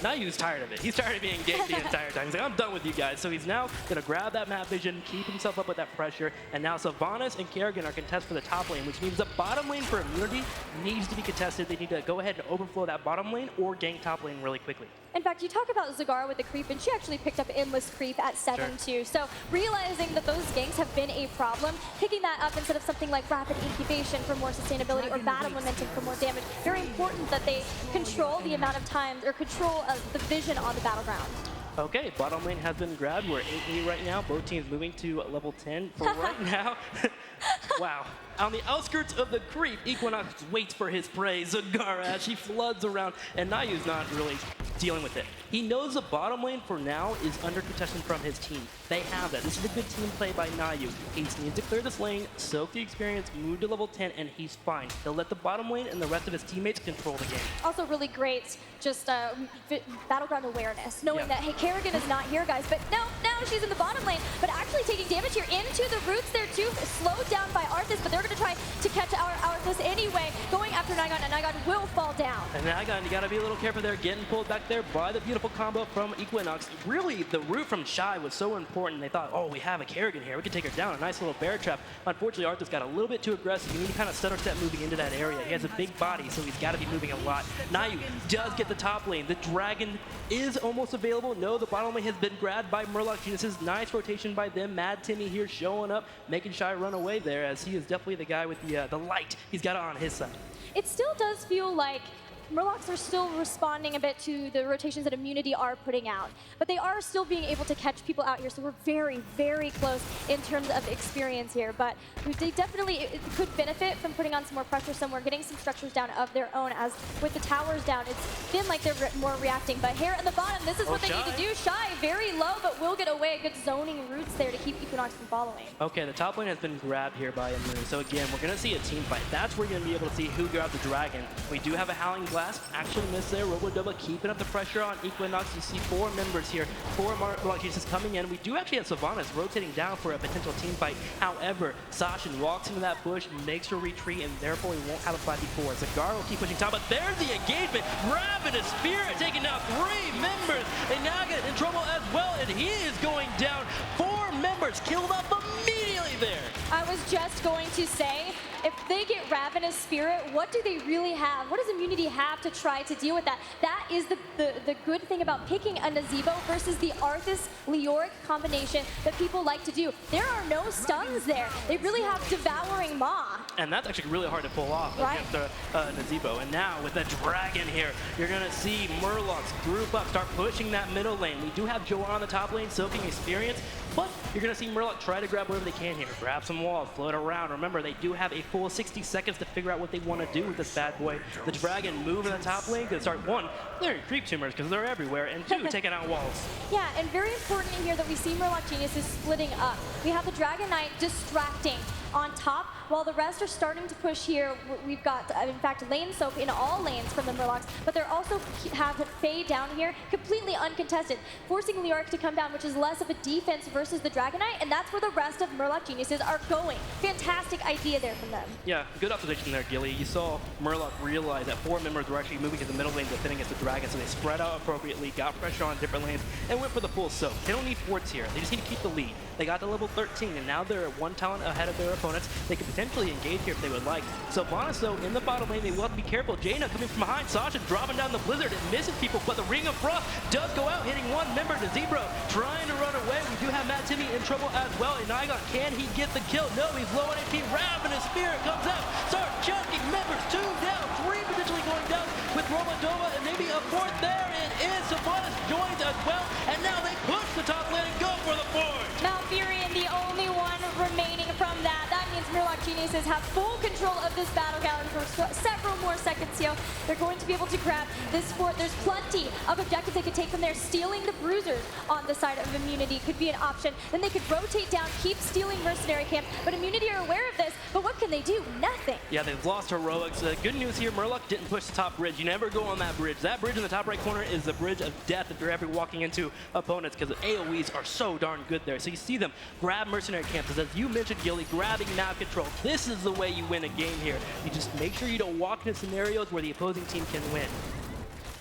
Naeiou's tired of it. He's tired of being ganked the entire time. He's like, I'm done with you guys. So he's now going to grab that map vision, keep himself up with that pressure, and now Sylvanas and Kerrigan are contested for the top lane, which means the bottom lane for Immunity needs to be contested. They need to go ahead and overflow that bottom lane or gank top lane really quickly. In fact, you talk about Zagara with the creep, and she actually picked up Endless Creep at 7 too. So realizing that those ganks have been a problem, picking that up instead of something like Rapid Incubation for more sustainability or Battle Momentum for more damage, very important that they control the amount of times, or control the vision on the battleground. Okay, bottom lane has been grabbed. We're 8-8 right now. Both teams moving to level 10 for right now. Wow. On the outskirts of the creep, Equinox waits for his prey. Zagara, as she floods around, and Naeiou's not really dealing with it. He knows the bottom lane for now is under contestation from his team. They have that. This is a good team play by Naeiou. He just needs to clear this lane, soak the experience, move to level 10, and he's fine. He'll let the bottom lane and the rest of his teammates control the game. Also really great, just battleground awareness, knowing that, hey, Kerrigan is not here, guys, but now she's in the bottom lane, but actually taking damage here into the roots there too, slowed down by Arthas, but they're going to try to catch our Arthas anyway, going after for Naeiou, and Naeiou will fall down. And Naeiou, you got to be a little careful there, getting pulled back there by the beautiful combo from Equinox. Really, the route from Shy was so important. They thought, oh, we have a Kerrigan here. We can take her down. A nice little bear trap. Unfortunately, Arthur's got a little bit too aggressive. You need to kind of stutter step moving into that area. He has a big body, so he's got to be moving a lot. Naeiou does get the top lane. The Dragon is almost available. No, the bottom lane has been grabbed by Murloc Geniuses. Nice rotation by them. madtimmy here showing up, making Shy run away there, as he is definitely the guy with the light. He's got it on his side. It still does feel like Murlocs are still responding a bit to the rotations that Immunity are putting out, but they are still being able to catch people out here, so we're very, very close in terms of experience here, but they definitely could benefit from putting on some more pressure somewhere, getting some structures down of their own, as with the towers down, it's been like they're more reacting, but here at the bottom, this is what they need to do. Shy, very low, but will get away. Good zoning routes there to keep Equinox from following. Okay, the top lane has been grabbed here by Immunity, so again, we're going to see a team fight. That's where you're going to be able to see who grabbed the Dragon. We do have a Howling Blast. Actually missed there. Robadobah keeping up the pressure on Equinox. You see 4 members here. 4 Murloc Geniuses coming in. We do actually have Sylvanas rotating down for a potential team fight. However, Sashin walks into that bush, makes her retreat, and therefore he won't have a 5v4. Zagar will keep pushing top, but there's the engagement. Ravenous Spirit taking down 3 members. And Naga in trouble as well, and he is going down. 4 members killed off immediately there. I was just going to say, if they get Ravenous Spirit, what do they really have? What does Immunity have to try to deal with that? That is the good thing about picking a Naeiou versus the Arthas-Leoric combination that people like to do. There are no stuns there. They really have Devouring Maw. And that's actually really hard to pull off against Naeiou. And now with the Dragon here, you're going to see Murlocs group up, start pushing that middle lane. We do have Joanne on the top lane, soaking experience, but you're going to see Murloc try to grab whatever they can here. Grab some walls, float around. Remember, they do have a full 60 seconds to figure out what they want to do with this bad boy. The Dragon move in the top lane, going to start 1, clearing creep tumors because they're everywhere, and 2, taking out walls. Yeah, and very important here that we see Murloc Geniuses splitting up. We have the Dragon Knight distracting on top, while the rest are starting to push here. We've got, in fact, lane soak in all lanes from the Murlocs, but they're also have Faye down here, completely uncontested, forcing Leoric to come down, which is less of a defense versus the Dragon Knight, and that's where the rest of Murloc Geniuses are going. Fantastic idea there from them. Yeah, good observation there, Gilly. You saw Murloc realize that 4 members were actually moving to the middle lane defending against the Dragon, so they spread out appropriately, got pressure on different lanes, and went for the full soak. They don't need forts here. They just need to keep the lead. They got to level 13, and now they're 1 talent ahead of their opponents. They could potentially engage here if they would like. Sylvanas, though, in the bottom lane, they will have to be careful. Jaina coming from behind. Sashin dropping down the Blizzard and missing people, but the Ring of Frost does go out, hitting 1 member to Zebro, trying to run away. We do have madtimmy in trouble as well. And Naeiou, can he get the kill? No, he's low on AP. Ravenous Spirit comes out, start chunking members. 2 down, 3 potentially going down with Robadobah, and maybe a 4th there. It is. Sylvanas joins as well, and now they push the top lane and go for the 4th. Malfurion, the only one remaining from that. That means Murloc Geniuses have full control of this battle gallery for several more seconds here. They're going to be able to grab this fort. There's plenty of objectives they could take from there. Stealing the Bruisers on the side of Immunity could be an option. Then they could rotate down, keep stealing Mercenary Camp, but Immunity are aware of this, but what can they do? Nothing. Yeah, they've lost heroics. Good news here, Murloc didn't push the top bridge. You never go on that bridge. That bridge in the top right corner is the bridge of death if you're ever walking into opponents, because the AoEs are so darn good there. So you see them grab Mercenary Camps. As you mentioned, Gilly, grabbing map control. This is the way you win a game here. You just make sure you don't walk into scenarios where the opposing team can win.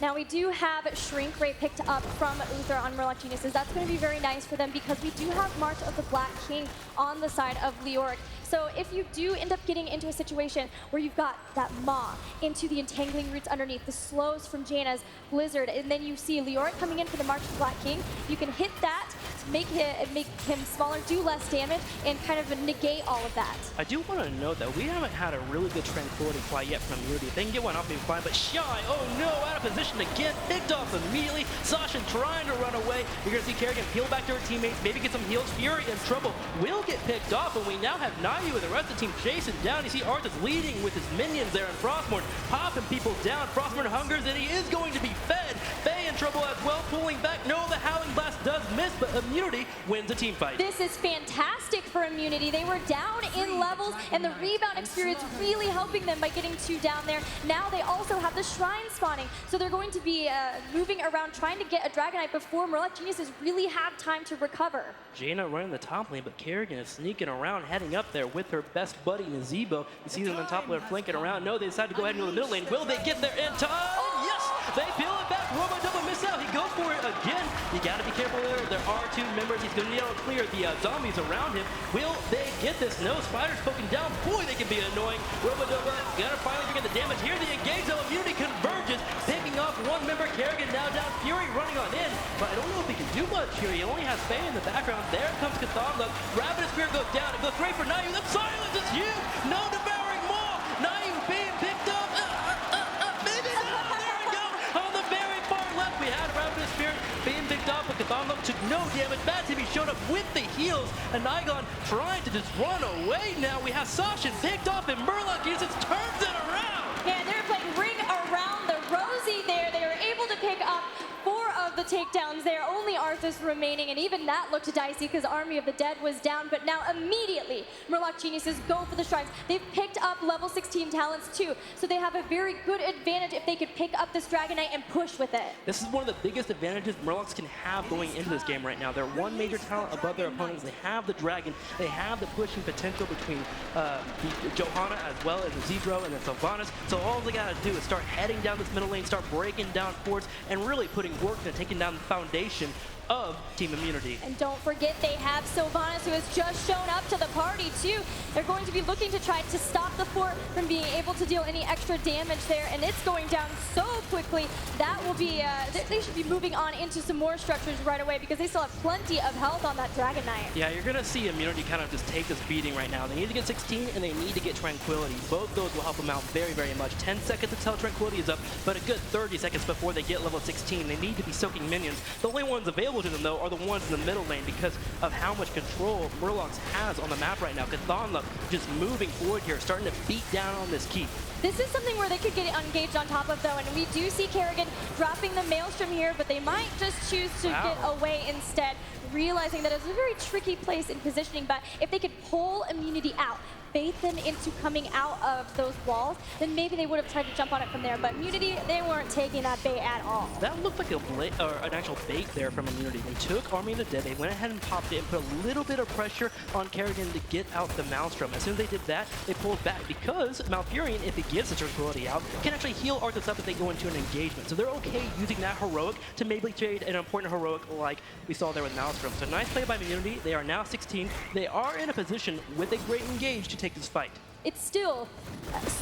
Now we do have Shrink Ray picked up from Uther on Murloc Geniuses. That's going to be very nice for them because we do have March of the Black King on the side of Leoric. So if you do end up getting into a situation where you've got that Maw into the entangling roots underneath, the slows from Jaina's Blizzard, and then you see Leoric coming in for the March of the Black King, you can hit that to make him smaller, do less damage, and kind of negate all of that. I do want to note that we haven't had a really good Tranquility fly yet from Immunity. If they can get one off, they'll be fine, but Shy, oh no, out of position again, picked off immediately. Sashin trying to run away. You're going to see Kerrigan peel back to her teammates, maybe get some heals. Fury in trouble, will get picked off, and we now have Naeiou and the rest of the team chasing down. You see Arthas leading with his minions there, and Frostmourne popping people down. Frostmourne hungers, and he is going to be fed. Faye in trouble as well, pulling back. No, the Howling Blast does miss, but Immunity wins the team fight. This is fantastic for Immunity. They were down in levels, and the rebound experience really helping them by getting 2 down there. Now they also have the Shrine spawning, so they're going to be moving around trying to get a Dragonite before Murloc Geniuses really have time to recover. Jaina running the top lane, but Kerrigan is sneaking around, heading up there with her best buddy, Naeiou. You see them on top lane flanking around. No, they decide to go ahead and go to the middle lane. Will they get there in time? Oh. Yes! They peel it back. Robadobah miss out. He goes for it again. You got to be careful there. There are 2 members. He's going to be able to clear the zombies around him. Will they get this? No, Spider's poking down. Boy, they can be annoying. Robadobah got to finally get the damage. Here the engage, though. Immunity converges, picking off 1 member. Kerrigan now down. Fury running on in, but I don't know if he can do much here. He only has Faye in the background. There comes CauthonLuck. Rapid Spear goes down. It goes straight for Naeiou. That silence is huge. No devouring maw. Naeiou being picked up. Maybe not. There we go. On the very far left, we had Rapid Spear being picked up, but CauthonLuck took no damage. madtimmy showed up with the heals, and Naeiou trying to just run away now. We have Sashin picked up, and Murloc Geniuses turns it around. Yeah, they're playing ring around the rosy there. They were able to pick up 4 of the takedowns there, only Arthas remaining, and even that looked dicey because Army of the Dead was down, but now immediately Murloc Geniuses go for the Shrines. They've picked up level 16 talents too, so they have a very good advantage if they could pick up this Dragonite and push with it. This is one of the biggest advantages Murlocs can have going into this game right now. They're 1 major talent above their opponents. They have the Dragon. They have the pushing potential between Johanna as well as the Zedro and the Sylvanas, so all they gotta do is start heading down this middle lane, start breaking down forts, and really putting work into taking down the foundation of Team Immunity. And don't forget they have Sylvanas, who has just shown up to the party too. They're going to be looking to try to stop the fort from being able to deal any extra damage there, and it's going down so quickly. That will be, they should be moving on into some more structures right away because they still have plenty of health on that Dragonite. Yeah, you're gonna see Immunity kind of just take this beating right now. They need to get 16 and they need to get Tranquility. Both those will help them out very, very much. 10 seconds until Tranquility is up, but a good 30 seconds before they get level 16. They need to be soaking minions. The only ones available to them, though, are the ones in the middle lane because of how much control Murloc has on the map right now. CauthonLuck just moving forward here, starting to beat down on this keep. This is something where they could get engaged on top of, though, and we do see Kerrigan dropping the Maelstrom here, but they might just choose to get away instead, realizing that it's a very tricky place in positioning, but if they could pull Immunity out, bait them into coming out of those walls, then maybe they would have tried to jump on it from there. But Immunity, they weren't taking that bait at all. That looked like an actual bait there from Immunity. They took Army of the Dead, they went ahead and popped it and put a little bit of pressure on Kerrigan to get out the Maelstrom. As soon as they did that, they pulled back because Malfurion, if he gives the Tranquility out, can actually heal Arthas up if they go into an engagement. So they're okay using that heroic to maybe trade an important heroic like we saw there with Maelstrom. So nice play by Immunity. They are now 16. They are in a position with a great engage to take this fight. It's still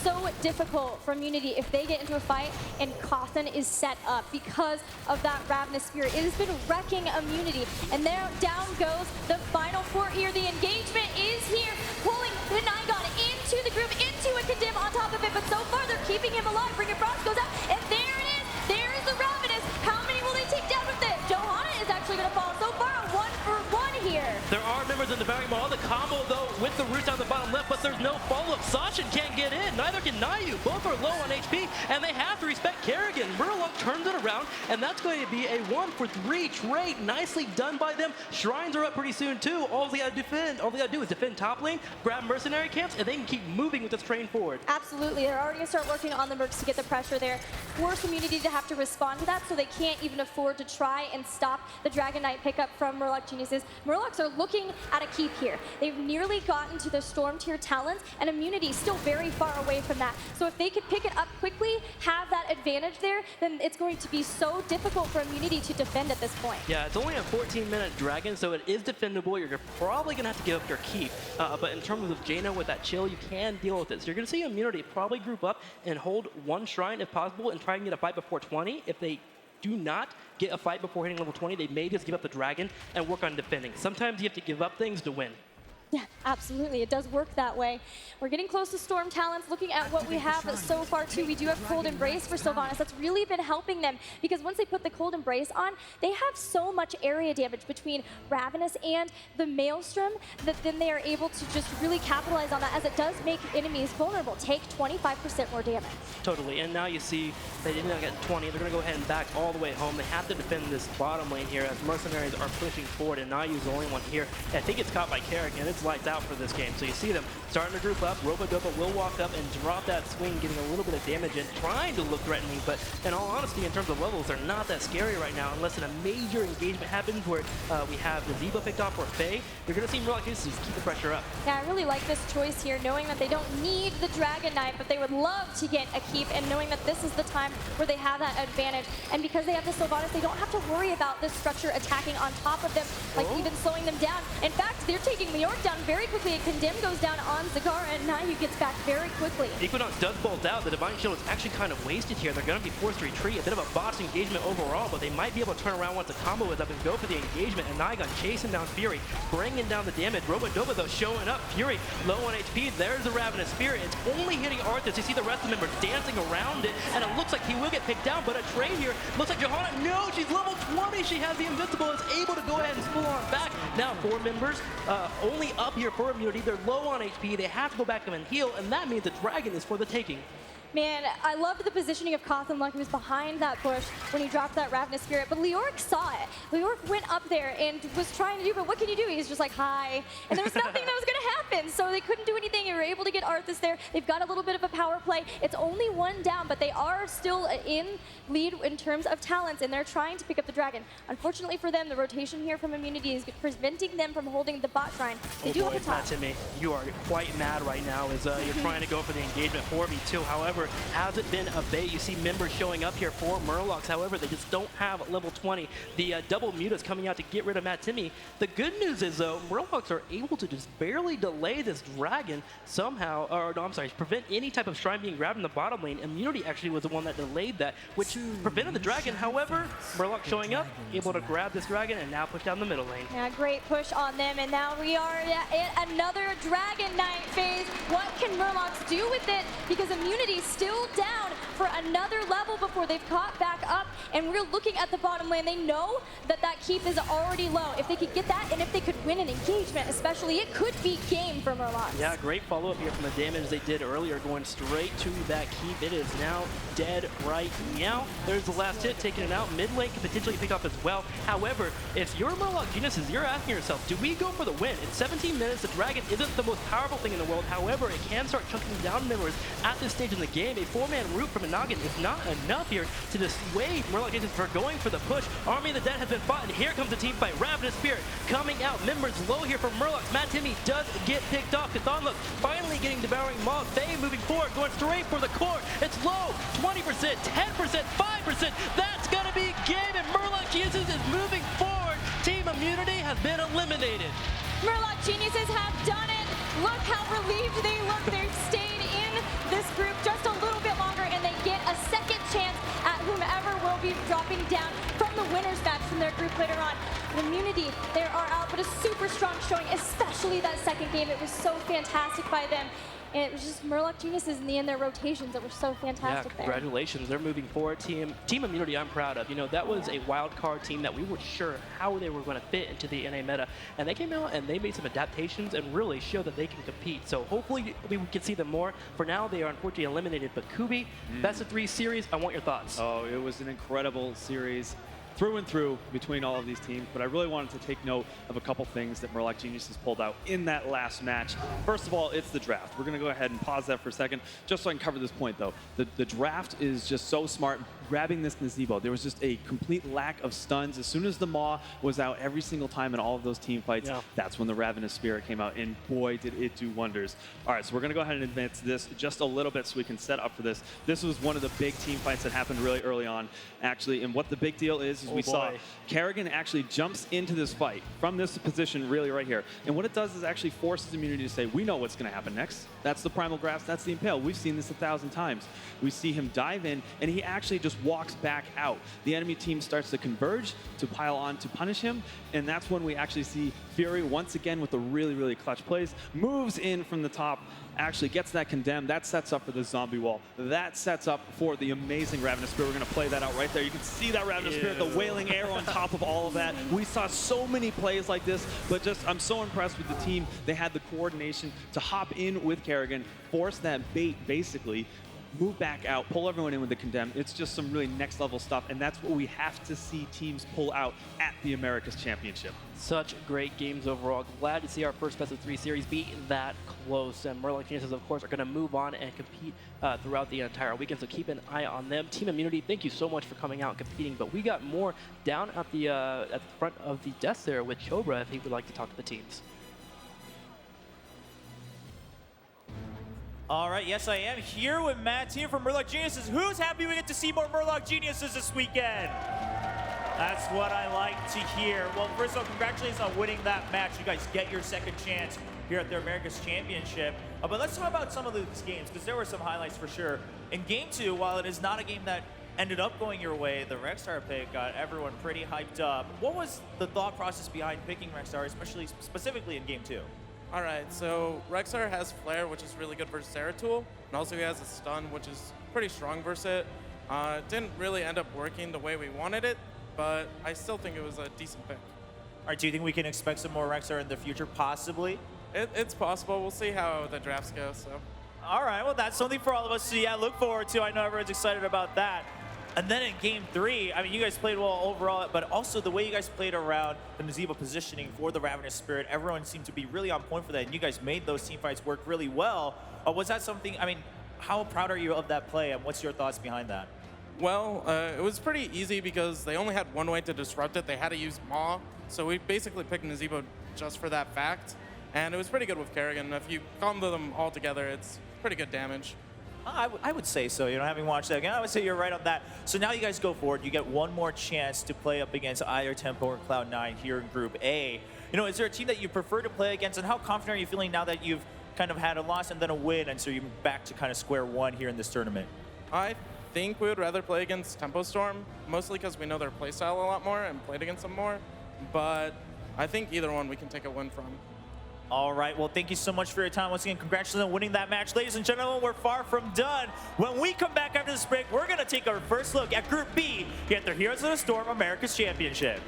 so difficult for Immunity if they get into a fight and Cauthon is set up because of that Ravenous Spirit. It has been wrecking Immunity, and there down goes the final fort here. The engagement is here, pulling the Naeiou into the group, into a condemn on top of it, but so far they're keeping him alive. Bring It Frost goes out, and there it is. There is the Ravenous. How many will they take down with it? Johanna is actually going to fall. So far, a 1-for-1 here. There are members in the Barry Mall. The combo, though, with the roots down the bottom left, but there's no follow-up. Sashin can't get in. Neither can Naeiou. Both are low on HP, and they have to respect Kerrigan. Murloc turns it around, and that's going to be a 1-for-3 trade. Nicely done by them. Shrines are up pretty soon, too. All they got to do is defend top lane, grab mercenary camps, and they can keep moving with this train forward. Absolutely. They're already going to start working on the mercs to get the pressure there. Force Immunity to have to respond to that, so they can't even afford to try and stop the Dragonite pickup from Murloc Geniuses. Murlocs are looking at a keep here. They've nearly gotten to the Storm tier talents, and Immunity still very far away from that. So if they could pick it up quickly, have that advantage there, then it's going to be so difficult for Immunity to defend at this point. Yeah, it's only a 14-minute Dragon, so it is defendable. You're probably going to have to give up your keep. But in terms of Jaina with that chill, you can deal with it. So you're going to see Immunity probably group up and hold one Shrine if possible and try and get a fight before 20. If they do not get a fight before hitting level 20, they may just give up the Dragon and work on defending. Sometimes you have to give up things to win. Yeah, absolutely. It does work that way. We're getting close to Storm talents. Looking at what we have so far, too, we do have Cold Embrace for Sylvanas. That's really been helping them because once they put the Cold Embrace on, they have so much area damage between Ravenous and the Maelstrom that then they are able to just really capitalize on that, as it does make enemies vulnerable. Take 25% more damage. Totally, and now you see they did not get 20. They're going to go ahead and back all the way home. They have to defend this bottom lane here as Mercenaries are pushing forward, and Naeiou's the only one here. I think it's caught by Kerrigan. It's lights out for this game. So you see them starting to group up. Robadobah will walk up and drop that swing, getting a little bit of damage and trying to look threatening. But in all honesty, in terms of levels, they're not that scary right now unless a major engagement happens where we have the Zebo picked off or Faye. You're going to see Murloc just keep the pressure up. Yeah, I really like this choice here, knowing that they don't need the Dragon Knight, but they would love to get a keep, and knowing that this is the time where they have that advantage. And because they have the Sylvanas, they don't have to worry about this structure attacking on top of them, like even slowing them down. In fact, they're taking the York down very quickly. A Condemn goes down on Zagara, and Naeiou gets back very quickly. Equinox does bolt out. The Divine Shield is actually kind of wasted here. They're going to be forced to retreat. A bit of a botched engagement overall, but they might be able to turn around once the combo is up and go for the engagement. And Naeiou chasing down Fury, bringing down the damage. Robadobah, though, showing up. Fury low on HP. There's the Ravenous Spirit. It's only hitting Arthas. You see the rest of the members dancing around it, and it looks like he will get picked down, but a trade here. Looks like Johanna, no, she's level 20. She has the Invincible, is able to go ahead and spool on back. Now 4 members only up here for immunity. They're low on HP. They have to go back and heal, and that means the Dragon is for the taking. Man, I loved the positioning of CauthonLuck. He was behind that bush when he dropped that Ravenous Spirit, but Leoric saw it. Leoric went up there and was trying to do, but what can you do? He's just like, hi. And there was nothing that was going to happen, so they couldn't do anything. They were able to get Arthas there. They've got a little bit of a power play. It's only 1 down, but they are still in lead in terms of talents, and they're trying to pick up the Dragon. Unfortunately for them, the rotation here from Immunity is preventing them from holding the bot shrine. They do have a top. Madtimmy, you are quite mad right now as you're trying to go for the engagement 4v2. However, has it been a bait? You see members showing up here for Murlocs. However, they just don't have level 20. The double mutas coming out to get rid of Madtimmy. The good news is, though, Murlocs are able to just barely delay this Dragon somehow, or no, I'm sorry, prevent any type of shrine being grabbed in the bottom lane. Immunity actually was the one that delayed that, which prevented the Dragon. However, Murloc showing up, able to grab this Dragon and now push down the middle lane. Yeah, great push on them, and now we are at another Dragon Knight phase. What can Murlocs do with it? Because Immunity's still down for another level before they've caught back up, and we're looking at the bottom lane. They know that that keep is already low. If they could get that, and if they could win an engagement especially, it could be game for Murlocs. Yeah, great follow-up here from the damage they did earlier, going straight to that keep. It is now dead right now. There's the last hit, taking it out. Mid lane can potentially pick up as well. However, if you're Murloc-Geniuses, you're asking yourself, do we go for the win? It's 17 minutes. The Dragon isn't the most powerful thing in the world. However, it can start chunking down members at this stage in the game. A 4-man root from a noggin is not enough here to dissuade Murloc-Geniuses for going for the push. Army of the Dead has been fought, and here comes the team fight. Ravenous Spirit coming out. Members low here from Murloc. Madtimmy does get picked off. CauthonLuck finally getting Devouring Maw. Faye moving forward, going straight for the core. It's low. 20%, 10%, 5%. That's going to be game, and Murloc-Geniuses is moving forward. Team Immunity has been eliminated. Murloc-Geniuses have done it. Look how relieved they look. They've stayed in this group just a little bit longer, and they get a second chance at whomever will be dropping down from the winner's match from their group later on. Immunity, they are out, but a super strong showing, especially that second game. It was so fantastic by them. And it was just Murloc-Geniuses in the end, their rotations that were so fantastic there. Congratulations. They're moving forward. Team Immunity, I'm proud of. You know, that was a wild card team that we were sure how they were going to fit into the NA meta. And they came out and they made some adaptations and really showed that they can compete. So hopefully we can see them more. For now, they are unfortunately eliminated. But Kubi, best of 3 series, I want your thoughts. Oh, it was an incredible series through and through between all of these teams, but I really wanted to take note of a couple things that Murloc-Geniuses pulled out in that last match. First of all, it's the draft. We're going to go ahead and pause that for a second, just so I can cover this point, though. The draft is just so smart. Grabbing this Naeiou, there was just a complete lack of stuns. As soon as the Maw was out every single time in all of those team fights, that's when the Ravenous Spirit came out, and boy, did it do wonders. All right, so we're going to go ahead and advance this just a little bit so we can set up for this. This was one of the big team fights that happened really early on, actually, and what the big deal is we saw Kerrigan actually jumps into this fight from this position really right here, and what it does is actually forces Immunity to say, we know what's going to happen next. That's the Primal Grasp, that's the Impale. We've seen this 1,000 times. We see him dive in, and he actually just just walks back out. The enemy team starts to converge to pile on to punish him, and that's when we actually see Fury once again with a really, really clutch plays, moves in from the top, actually gets that condemned. That sets up for the zombie wall. That sets up for the amazing Ravenous Spirit. We're going to play that out right there. You can see that Ravenous Spirit, the wailing arrow on top of all of that. We saw so many plays like this, but just I'm so impressed with the team. They had the coordination to hop in with Kerrigan, force that bait basically, move back out, pull everyone in with the condemn. It's just some really next level stuff, and that's what we have to see teams pull out at the Americas Championship. Such great games overall. Glad to see our first best of 3 series be that close. And Murloc Geniuses, of course, are going to move on and compete throughout the entire weekend, so keep an eye on them. Team Immunity, thank you so much for coming out and competing, but we got more down at the front of the desk there with Chobra if he would like to talk to the teams. All right, yes, I am here with madtimmy from Murloc Geniuses. Who's happy we get to see more Murloc Geniuses this weekend? That's what I like to hear. Well, first of all, congratulations on winning that match. You guys get your second chance here at the Americas Championship. But let's talk about some of these games, because there were some highlights for sure. In Game 2, while it is not a game that ended up going your way, the Rexstar pick got everyone pretty hyped up. What was the thought process behind picking Rexstar, especially specifically in Game 2? All right, so Rexstar has Flare, which is really good versus Zeratul, and also he has a stun, which is pretty strong versus it. It didn't really end up working the way we wanted it, but I still think it was a decent pick. All right, do you think we can expect some more Rexstar in the future, possibly? It's possible. We'll see how the drafts go, so. All right, well, that's something for all of us to look forward to. I know everyone's excited about that. And then in Game 3, I mean, you guys played well overall, but also the way you guys played around the Naeiou positioning for the Ravenous Spirit, everyone seemed to be really on point for that, and you guys made those team fights work really well. Was that something, I mean, how proud are you of that play, and what's your thoughts behind that? Well, it was pretty easy because they only had one way to disrupt it. They had to use Maw, so we basically picked Naeiou just for that fact, and it was pretty good with Kerrigan. If you combo them all together, it's pretty good damage. I would say so. You know, having watched that again, I would say you're right on that. So now you guys go forward. You get one more chance to play up against either Tempo or Cloud9 here in Group A. You know, is there a team that you prefer to play against, and how confident are you feeling now that you've kind of had a loss and then a win, and so you're back to kind of square one here in this tournament? I think we would rather play against Tempo Storm, mostly because we know their playstyle a lot more and played against them more. But I think either one we can take a win from. All right, well, thank you so much for your time. Once again, congratulations on winning that match. Ladies and gentlemen, we're far from done. When we come back after this break, we're going to take our first look at Group B here at the Heroes of the Storm Americas Championship.